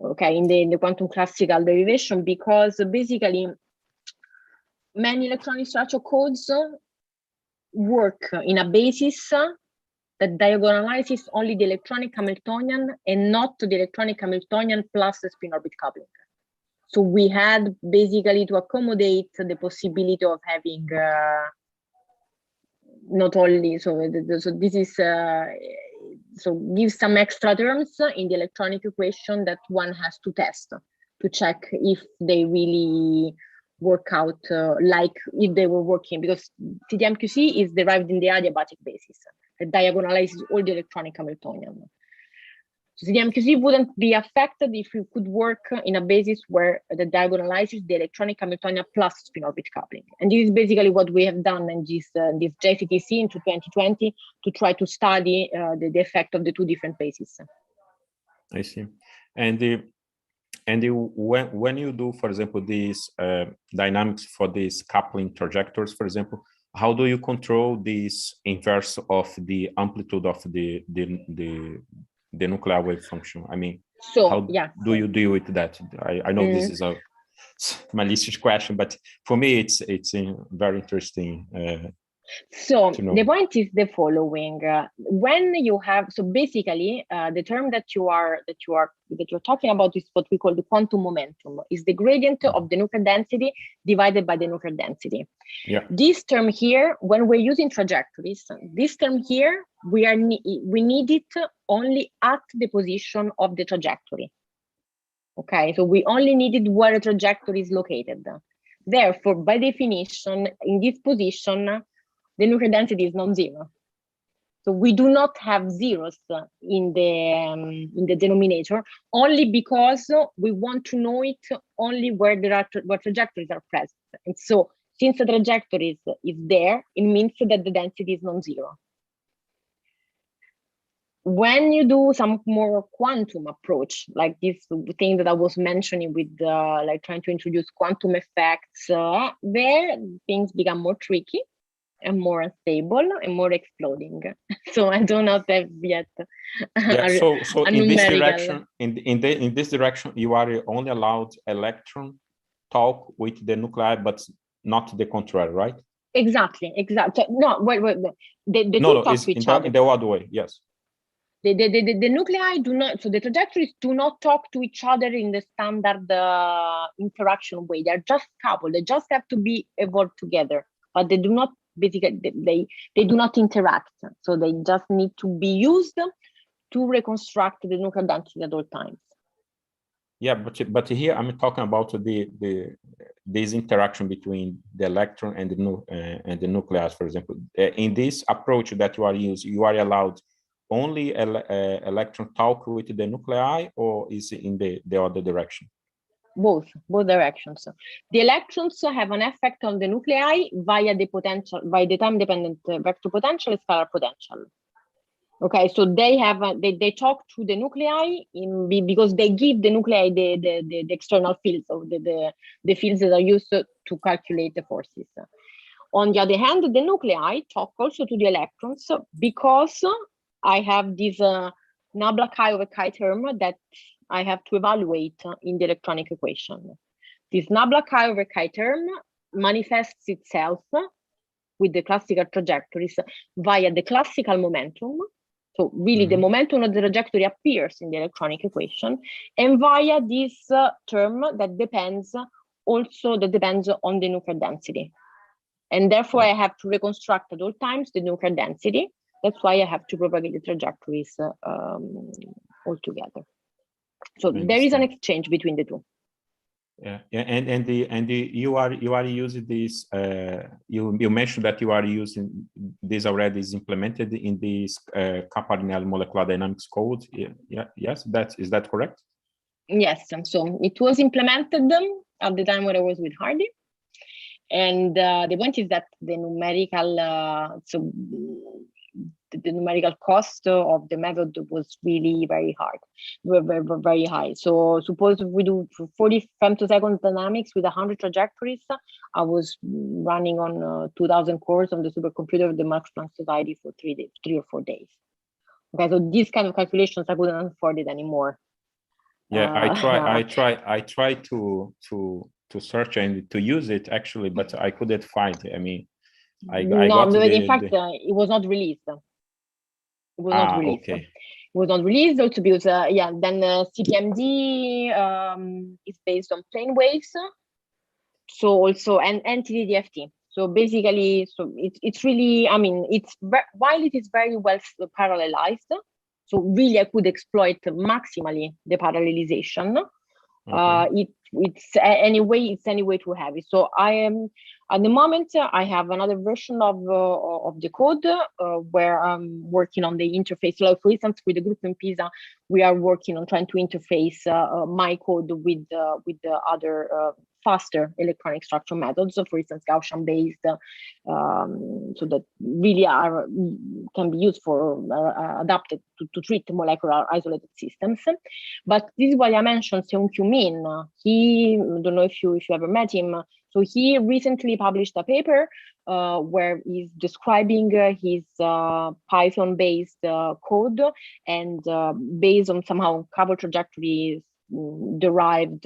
okay, in the quantum classical derivation, because basically many electronic structure codes work in a basis that diagonalizes only the electronic Hamiltonian and not the electronic Hamiltonian plus the spin orbit coupling. So we had basically to accommodate the possibility of having not only, so this is so gives some extra terms in the electronic equation that one has to test to check if they really work out like if they were working, because CDMQC is derived in the adiabatic basis that diagonalizes all the electronic Hamiltonian. So CDMQC wouldn't be affected if you could work in a basis where the diagonalizes the electronic Hamiltonian plus spin orbit coupling. And this is basically what we have done in this JCTC into 2020 to try to study the effect of the two different bases. I see. And when you do, for example, these dynamics for these coupling trajectories, for example, how do you control this inverse of the amplitude of the nuclear wave function? I mean, so how do you deal with that? I know this is a malicious question, but for me, it's very interesting. So the point is the following: when you have, so basically, the term that you're talking about is what we call the quantum momentum. Is the gradient of the nuclear density divided by the nuclear density. Yeah. This term here, when we're using trajectories, this term here we need it only at the position of the trajectory. Okay, so we only need it where the trajectory is located. Therefore, by definition, in this position, the nuclear density is non-zero. So we do not have zeros in the denominator, only because we want to know it only where where trajectories are present. And so since the trajectory is there, it means that the density is non-zero. When you do some more quantum approach, like this thing that I was mentioning with like trying to introduce quantum effects, there things become more tricky and more unstable and more exploding. So I do not have yet. So in this direction, in this direction, you are only allowed electron talk with the nuclei, but not the contrary, right? Exactly. No, wait. The no, two talk it's to each in other. The other way, yes. The nuclei do not, so the trajectories do not talk to each other in the standard interaction way. They're just coupled. They just have to be evolved together, but they do not basically they do not interact. So they just need to be used to reconstruct the nuclear density at all times. Yeah, but here I'm talking about this interaction between the electron and the nucleus, for example. In this approach that you are using, you are allowed only electron talk with the nuclei, or is it in the other direction? Both directions. The electrons have an effect on the nuclei via the time-dependent vector potential and scalar potential. Okay, so they have they talk to the nuclei because they give the nuclei the external fields, so the fields that are used to calculate the forces. On the other hand, the nuclei talk also to the electrons because I have this nabla chi over chi term that I have to evaluate in the electronic equation. This nabla chi over chi term manifests itself with the classical trajectories via the classical momentum. So really the momentum of the trajectory appears in the electronic equation, and via this term that depends on the nuclear density. And therefore I have to reconstruct at all times the nuclear density. That's why I have to propagate the trajectories altogether. So there is an exchange between the two. Yeah, and you are using this. You mentioned that you are using this already is implemented in this Campanella molecular dynamics code. Yeah, yes, is that correct? Yes, so it was implemented at the time when I was with Hardy, and the point is that the numerical the numerical cost of the method was really very hard, very high. So suppose we do 40 femtosecond dynamics with 100 trajectories, I was running on 2000 cores on the supercomputer of the Max Planck Society for 3 or 4 days. Okay, so these kind of calculations I couldn't afford it anymore. Yeah, I try to search and to use it actually, but I couldn't find it. I mean, in fact, it was not released. It was not released. Okay. It was not released also because then CPMD is based on plane waves, so also and NTD-DFT. So basically, so it's really, I mean, while it is very well parallelized, so really I could exploit maximally the parallelization. It's any way to have it. So I am at the moment I have another version of the code where I'm working on the interface. So for instance, with the group in Pisa, we are working on trying to interface my code with the other faster electronic structure methods. So for instance, Gaussian based, so that really can be used for adapted to treat molecular isolated systems. But this is why I mentioned Seung-Kyu Min. I don't know if you ever met him. So he recently published a paper where he's describing his Python-based code and based on somehow couple trajectories derived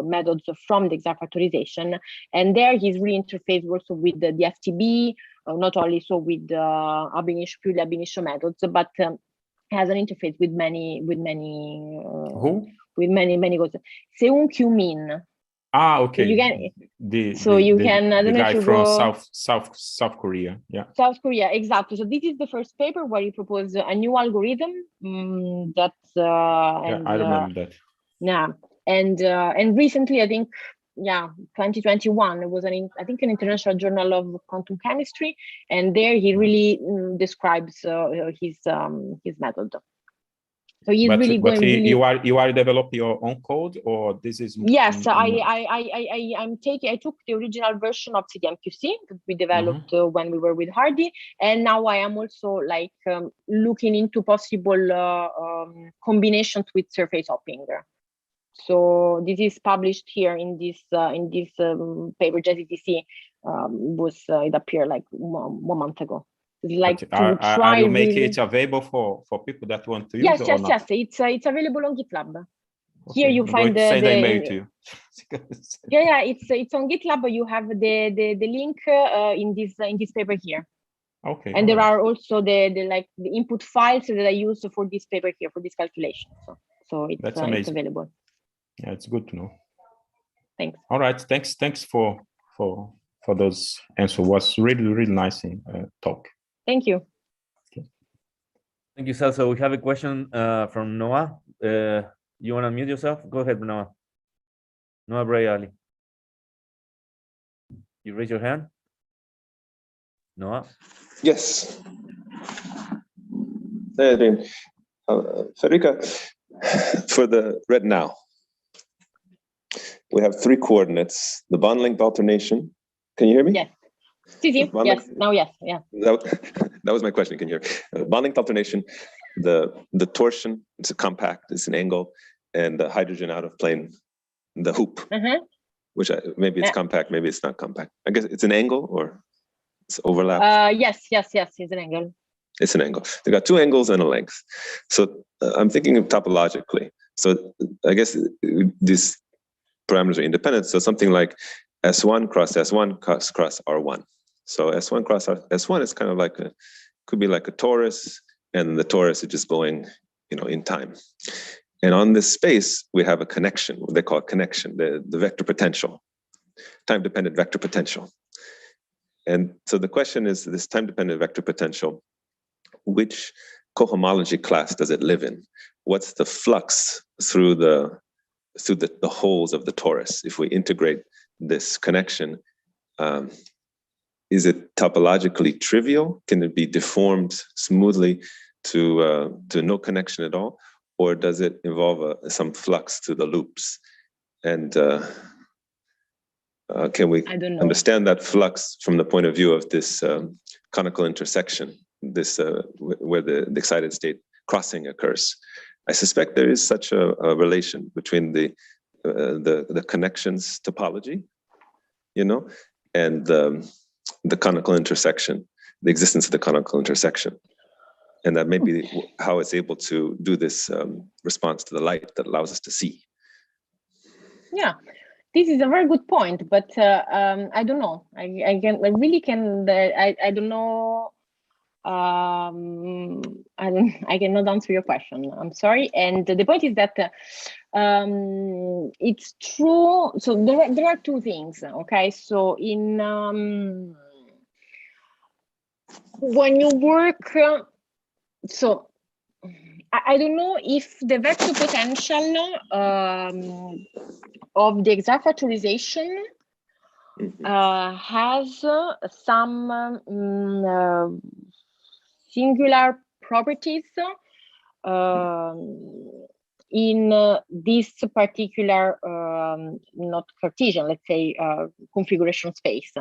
methods from the exact factorization. And there he's really interfaced also with the FTB, not only so with purely ab initio methods, but has an interface with many who? With many goals. Seung-Kyu Min. Okay. So you can I don't know guy if you from go South Korea. Yeah. South Korea, exactly. So this is the first paper where you propose a new algorithm that I remember that. Yeah, and recently I think 2021 it was I think an international journal of quantum chemistry, and there he really describes his method. So he's really going. You are developing your own code, or this is? Yes, I took the original version of CDMQC that we developed when we were with Hardy, and now I am also like looking into possible combinations with surface hopping. So this is published here in this paper. JCTC it appeared like 1 month ago. Like are you making it available for people that want to use it? Yes. It's available on GitLab. Okay. Here you find send an email to you. It's on GitLab. But you have the link in this paper here. Okay. And there are also the input files that I use for this paper here for this calculation. So it's available. Yeah, it's good to know. Thanks. All right. Thanks for those answers. Was really nice talk. Thank you. Okay. Thank you, Sal. So we have a question from Noah. You want to unmute yourself? Go ahead, Noah. Noah Bray Ali. You raise your hand. Noah? Yes. Hey, Adrian. Federica, for the retinal, we have 3 coordinates. The bond length alternation. Can you hear me? Yes. Yes. Now, yes. Yeah. That was my question. Can you hear me? Bond length alternation, the torsion, it's a compact, it's an angle, and the hydrogen out of plane, the hoop, which maybe it's compact, maybe it's not compact. I guess it's an angle or it's overlap. Yes, it's an angle. It's an angle. They got two angles and a length. So I'm thinking of topologically. So I guess these parameters are independent. So something like S1 cross S1 cross R1. So S1 cross S1 is kind of like could be like a torus, and the torus is just going, in time. And on this space, we have a connection, what they call a connection, the vector potential, time-dependent vector potential. And so the question is, this time-dependent vector potential, which cohomology class does it live in? What's the flux through the holes of the torus? If we integrate this connection, is it topologically trivial? Can it be deformed smoothly to no connection at all? Or does it involve some flux to the loops? And can we understand that flux from the point of view of this conical intersection, this where the excited state crossing occurs? I suspect there is such a relation between the connections topology, and the conical intersection, the existence of the conical intersection. And that may be how it's able to do this response to the light that allows us to see. Yeah, this is a very good point, but I don't know. I don't know. I cannot answer your question. I'm sorry. And the point is that it's true. So there are two things. Okay, so when you work. So I don't know if the vector potential of the exact factorization has some singular properties in this particular, not Cartesian, let's say, configuration space.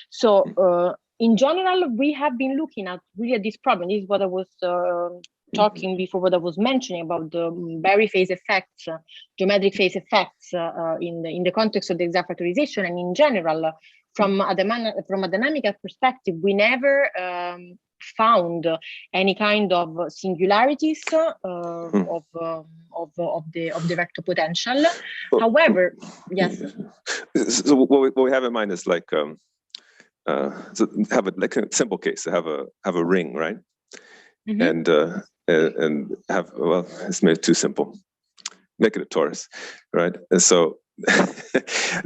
So in general, we have been looking at really this problem. This is what I was talking before, what I was mentioning about the Berry phase effects, geometric phase effects in the context of the exact factorization. And in general, from a dynamical perspective, we never found any kind of singularities of the vector potential. However, yes. So what we have in mind is like so have a simple case. Have a ring, right? And have, well, it's made too simple. Make it a torus, right? And so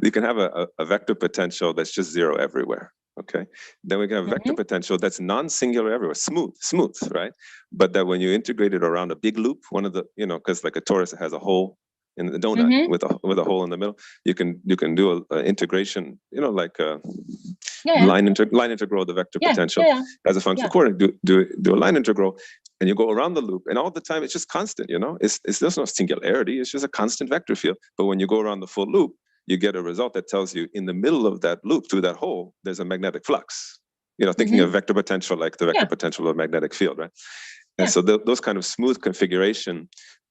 you can have a vector potential that's just zero everywhere. Okay, then we can have vector potential that's non-singular everywhere, smooth, right? But that when you integrate it around a big loop, one of the, because like a torus has a hole in the donut with a hole in the middle, you can do an integration, like a line integral of the vector potential as a function of coordinate. Do a line integral, and you go around the loop, and all the time it's just constant. There's no singularity. It's just a constant vector field. But when you go around the full loop, you get a result that tells you in the middle of that loop, through that hole, there's a magnetic flux. Thinking of vector potential like the vector potential of a magnetic field, right? And so those kind of smooth configuration,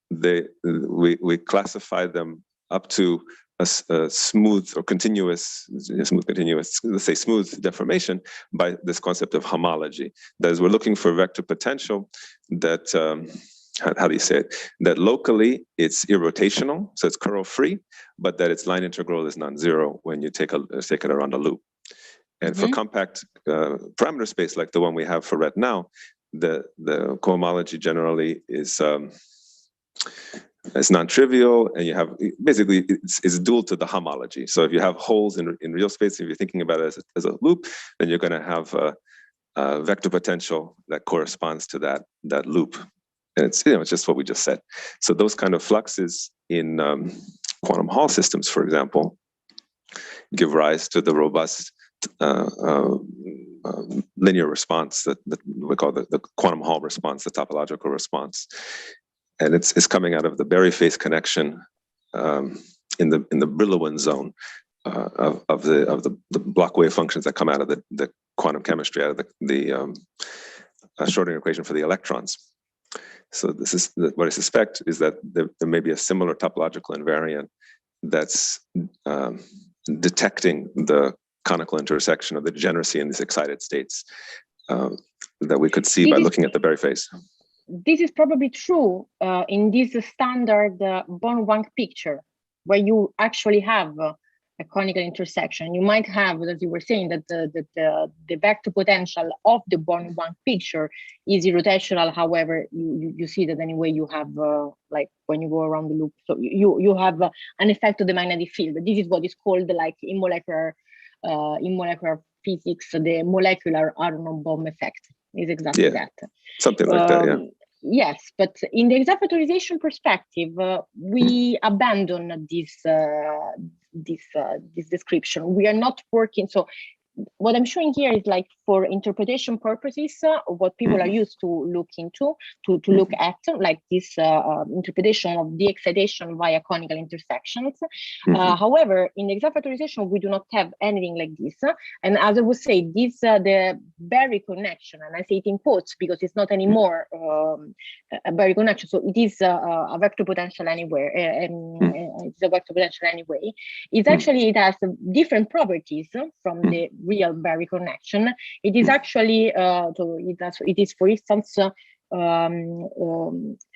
we classify them up to a smooth or continuous, let's say smooth deformation by this concept of homology. That is, we're looking for vector potential that, how do you say it? That locally it's irrotational, so it's curl-free, but that its line integral is non-zero when you take it around a loop. And for compact parameter space like the one we have for retinal, the cohomology generally is it's non-trivial, and you have basically it's dual to the homology. So if you have holes in real space, if you're thinking about it as a loop, then you're going to have a vector potential that corresponds to that loop. And it's it's just what we just said. So those kind of fluxes in quantum Hall systems, for example, give rise to the robust linear response that we call the quantum Hall response, the topological response. And it's coming out of the Berry phase connection in the Brillouin zone of the block wave functions that come out of the quantum chemistry, out of the Schrodinger equation for the electrons. So this is what I suspect is that there may be a similar topological invariant that's detecting the conical intersection of the degeneracy in these excited states that we could see by looking at the Berry phase. This is probably true in this standard Born-Wang picture, where you actually have a conical intersection. You might have, as you were saying, that the vector potential of the Born-Wang picture is irrotational. However, you see that anyway you have like when you go around the loop, so you have an effect of the magnetic field. This is what is called like in molecular physics, the molecular Aronoff bomb effect. Is exactly that. Something like that, yeah. Yes, but in the exact factorization perspective, we abandon this description. We are not working. So what I'm showing here is like for interpretation purposes, what people are used to look into, to look at, like this interpretation of the excitation via conical intersections. However, in the exact factorization, we do not have anything like this. And as I would say, this the Berry connection, and I say it in quotes because it's not anymore a Berry connection. So it is a vector potential anywhere. It's a vector potential anyway. It's actually, it has different properties from the real Berry connection. It is actually it is, for instance, not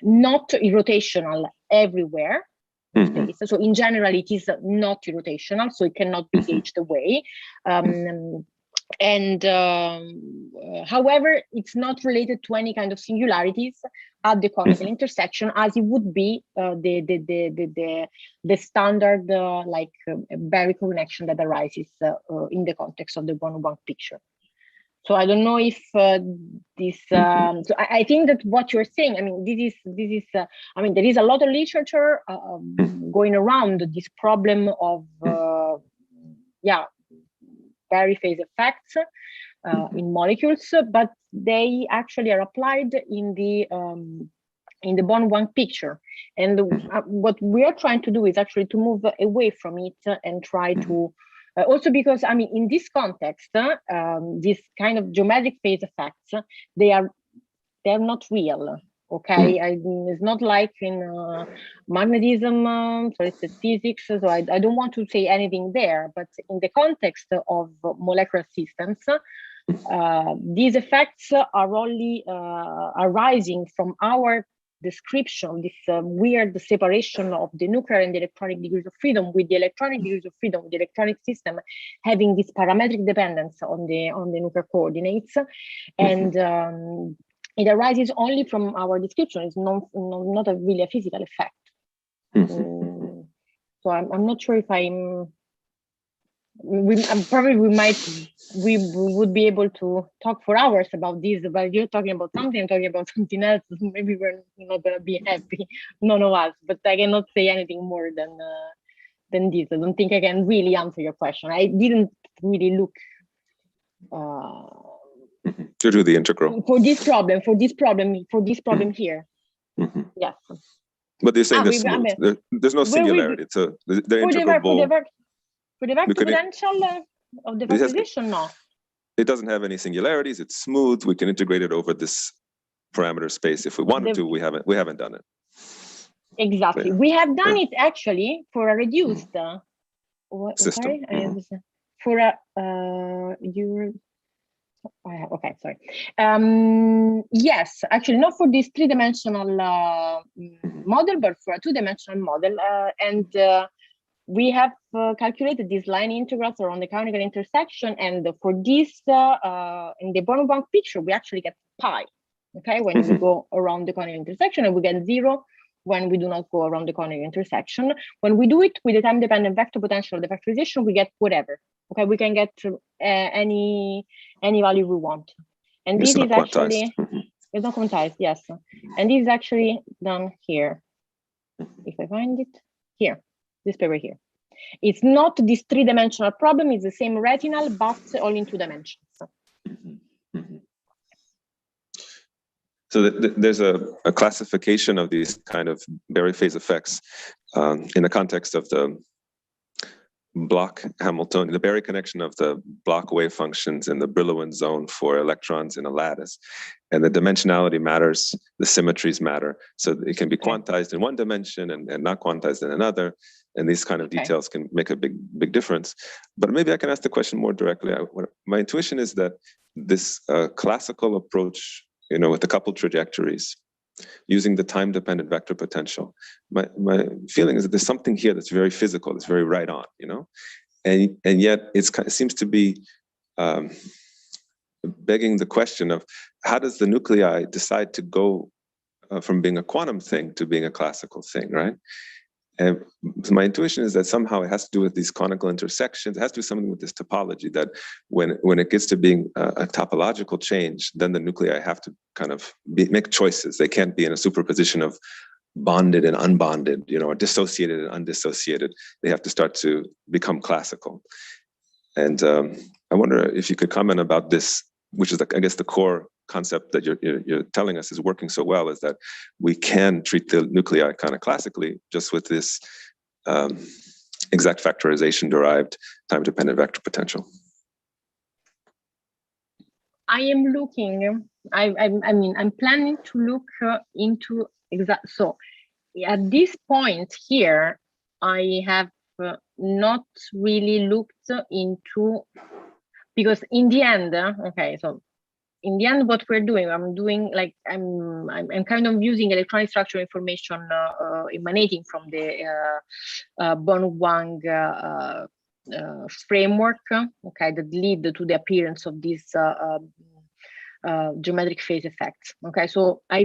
irrotational everywhere. So in general, it is not irrotational, so it cannot be gauged away. However, it's not related to any kind of singularities at the conical intersection, as it would be the standard Berry connection that arises in the context of the Born-Wang picture. So I don't know if this. So I think that what you're saying, I mean, this is. I mean, there is a lot of literature going around this problem of Berry phase effects in molecules, but they actually are applied in the Born-Wang picture. And what we are trying to do is actually to move away from it and try to. Also because, I mean, in this context, this kind of geometric phase effects, they're not real, okay? It's not like in magnetism, so it's physics, so I don't want to say anything there, but in the context of molecular systems, these effects are only arising from our description, this weird separation of the nuclear and the electronic degrees of freedom, with the electronic degrees of freedom, the electronic system having this parametric dependence on the nuclear coordinates, and it arises only from our description. It's not really a physical effect. So I'm not sure if we would be able to talk for hours about this, but you're talking about something, I'm talking about something else. Maybe we're not going to be happy, none of us, but I cannot say anything more than this. I don't think I can really answer your question. I didn't really look to do the integral for this problem here. Yes. But they're saying there's no singularity. So the integral for the vector potential of the factorization, no. It doesn't have any singularities. It's smooth. We can integrate it over this parameter space if we wanted to. We haven't done it. Exactly. We have done it actually for a reduced system. For a okay, sorry. Yes, actually not for this three-dimensional model, but for a two-dimensional model, and we have calculated these line integrals around the conical intersection, and for this in the Born-Wang picture, we actually get pi. Okay, when we go around the conical intersection, and we get 0 when we do not go around the conical intersection. When we do it with the time-dependent vector potential of the factorization, we get whatever. Okay, we can get any value we want, and this is actually it's not quantized. Yes, and this is actually done here. If I find it here, this paper here. It's not this three-dimensional problem. It's the same retinal, but all in 2 dimensions. So there's a classification of these kind of Berry phase effects in the context of the block Hamiltonian, the Berry connection of the block wave functions in the Brillouin zone for electrons in a lattice. and the dimensionality matters, the symmetries matter. So it can be quantized in one dimension and not quantized in another. And these kind of details can make a big difference. But maybe I can ask the question more directly. My intuition is that this classical approach, with a coupled trajectories, using the time-dependent vector potential, my feeling is that there's something here that's very physical, that's very right on, and yet it seems to be begging the question of how does the nuclei decide to go from being a quantum thing to being a classical thing, right? And my intuition is that somehow it has to do with these conical intersections. It has to do something with this topology, that when it gets to being a topological change, then the nuclei have to kind of make choices. They can't be in a superposition of bonded and unbonded, or dissociated and undissociated. They have to start to become classical. And I wonder if you could comment about this, which is, I guess, the core concept that you're telling us is working so well, is that we can treat the nuclei kind of classically just with this exact factorization derived time-dependent vector potential. I am looking. I'm planning to look into exact. So at this point here, I have not really looked into, because in the end, so in the end, what we're doing, I'm kind of using electronic structural information emanating from the Born-Wang framework, that lead to the appearance of these geometric phase effects. So I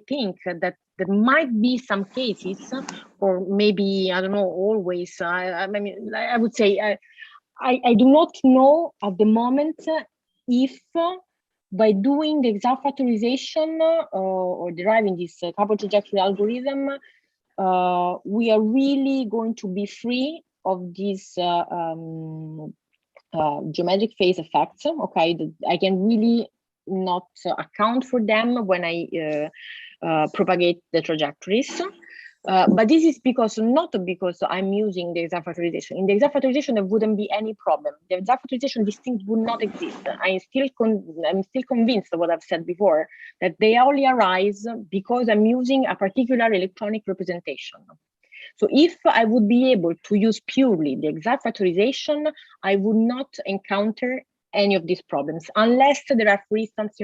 think that there might be some cases, or maybe, I don't know, always. I would say I do not know at the moment if by doing the exact factorization or deriving this coupled trajectory algorithm, we are really going to be free of these geometric phase effects. That I can really not account for them when I propagate the trajectories. But this is not because I'm using the exact factorization. In the exact factorization, there wouldn't be any problem. The exact factorization distinct would not exist. I'm still convinced of what I've said before, that they only arise because I'm using a particular electronic representation. So if I would be able to use purely the exact factorization, I would not encounter any of these problems, unless there are, for instance,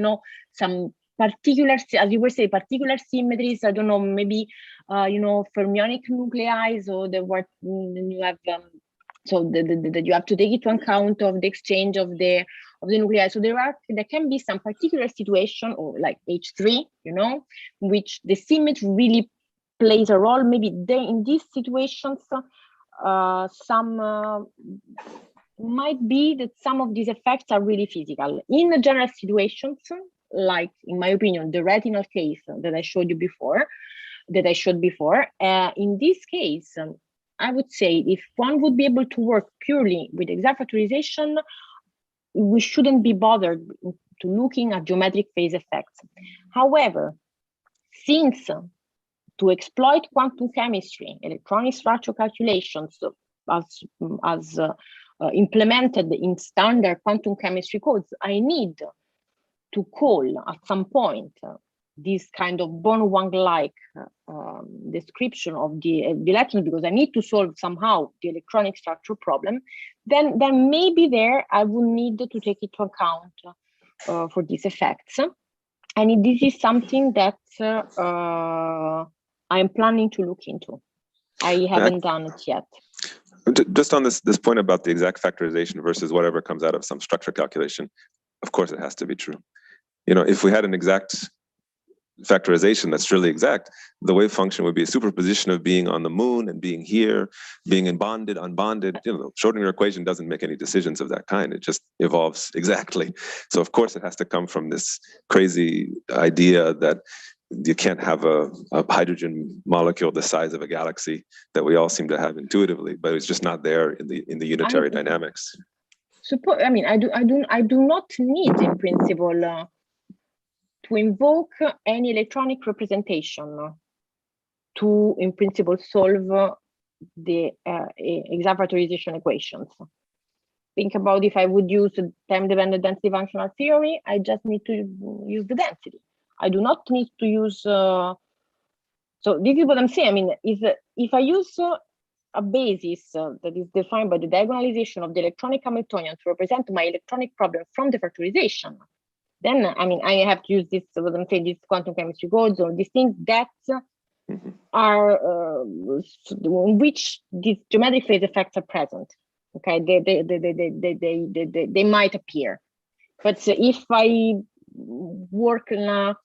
some particular, as you were saying, particular symmetries. I don't know, maybe fermionic nuclei, so you have that you have to take into account of the exchange of the nuclei. So there can be some particular situation, or like H3, which the symmetry really plays a role. Maybe in these situations, some might be that some of these effects are really physical. In the general situations, like, in my opinion, the retinal case that I showed before, in this case, I would say if one would be able to work purely with exact factorization, we shouldn't be bothered to looking at geometric phase effects. However, since to exploit quantum chemistry, electronic structural calculations as implemented in standard quantum chemistry codes, I need to call at some point this kind of Born-Wang-like description of the electrons, because I need to solve somehow the electronic structure problem, then maybe there I will need to take into account for these effects. And this is something that I'm planning to look into. I haven't done it yet. Just on this point about the exact factorization versus whatever comes out of some structure calculation, of course it has to be true. If we had an exact factorization that's really exact, the wave function would be a superposition of being on the moon and being here, being in bonded, unbonded. Schrodinger equation doesn't make any decisions of that kind. It just evolves exactly. So of course it has to come from this crazy idea that you can't have a hydrogen molecule the size of a galaxy that we all seem to have intuitively, but it's just not there in the unitary dynamics. I do not need, in principle, to invoke any electronic representation to, in principle, solve the exact factorization equations. think about if I would use a time-dependent density functional theory, I just need to use the density. I do not need to use. So this is what I'm saying. I mean, if I use a basis that is defined by the diagonalization of the electronic Hamiltonian to represent my electronic problem from the factorization, then I mean I have to use this. What I'm saying, these quantum chemistry codes or these things that are in which these geometric phase effects are present. Okay, they might appear, but if I work in a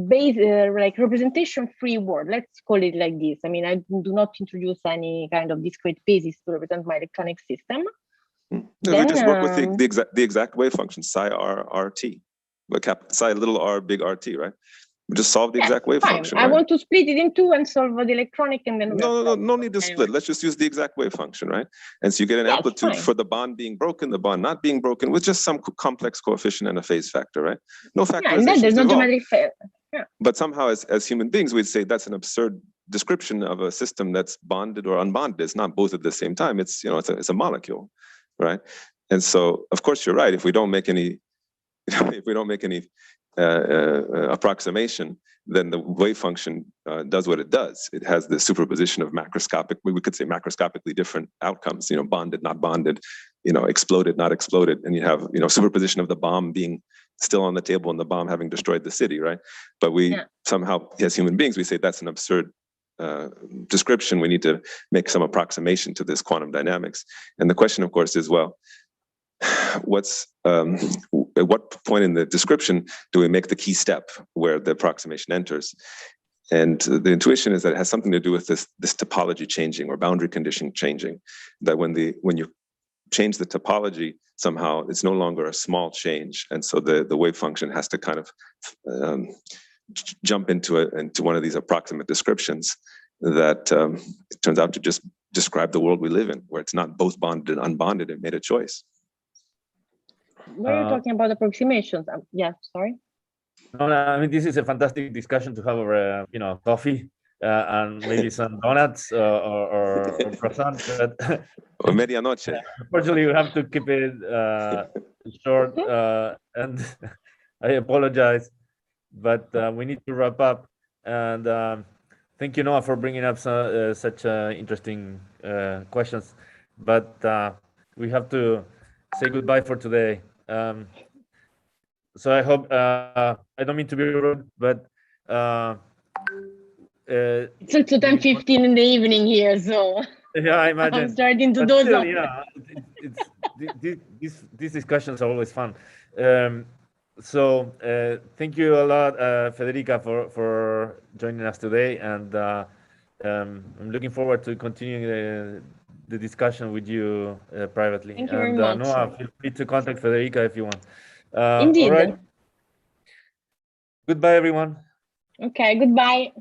base like representation-free world, let's call it like this. I mean, I do not introduce any kind of discrete basis to represent my electronic system. Then, we just work with the exact wave function psi r rt, psi little r big rt, right? We just solve the exact wave function. I want to split it in two and solve the electronic, and then no need to split. Let's just use the exact wave function, right? And so you get an amplitude for the bond being broken, the bond not being broken, with just some complex coefficient and a phase factor, right? No factorization. And then there's no geometric phase. But somehow, as human beings, we'd say that's an absurd description of a system that's bonded or unbonded. It's not both at the same time. It's it's a molecule, right? And so, of course, you're right. If we don't make any, approximation, then the wave function does what it does. It has the superposition of macroscopic, we could say macroscopically different outcomes, bonded, not bonded, exploded, not exploded. And you have, superposition of the bomb being still on the table and the bomb having destroyed the city, right? But we somehow, as human beings, we say that's an absurd description. We need to make some approximation to this quantum dynamics. And the question, of course, is, well, at what point in the description do we make the key step where the approximation enters? And the intuition is that it has something to do with this topology changing or boundary condition changing. That when you change the topology, somehow it's no longer a small change, and so the wave function has to kind of jump into one of these approximate descriptions that it turns out to just describe the world we live in, where it's not both bonded and unbonded. It made a choice. Were you talking about approximations? Yeah, sorry. No, I mean, this is a fantastic discussion to have over, coffee and maybe some donuts or croissant. But or medianoche. Unfortunately, we have to keep it short, and I apologize, but we need to wrap up. And thank you, Noah, for bringing up such interesting questions. But we have to say goodbye for today. So I hope, I don't mean to be rude, but it's also 10:15 in the evening here, so yeah, I imagine. I'm starting to doze off. These discussions are always fun. So thank you a lot, Federica, for joining us today, and I'm looking forward to continuing the discussion with you privately. Thank you very much. Noah, feel free to contact Federica if you want. Indeed. All right. Goodbye, everyone. Okay, goodbye.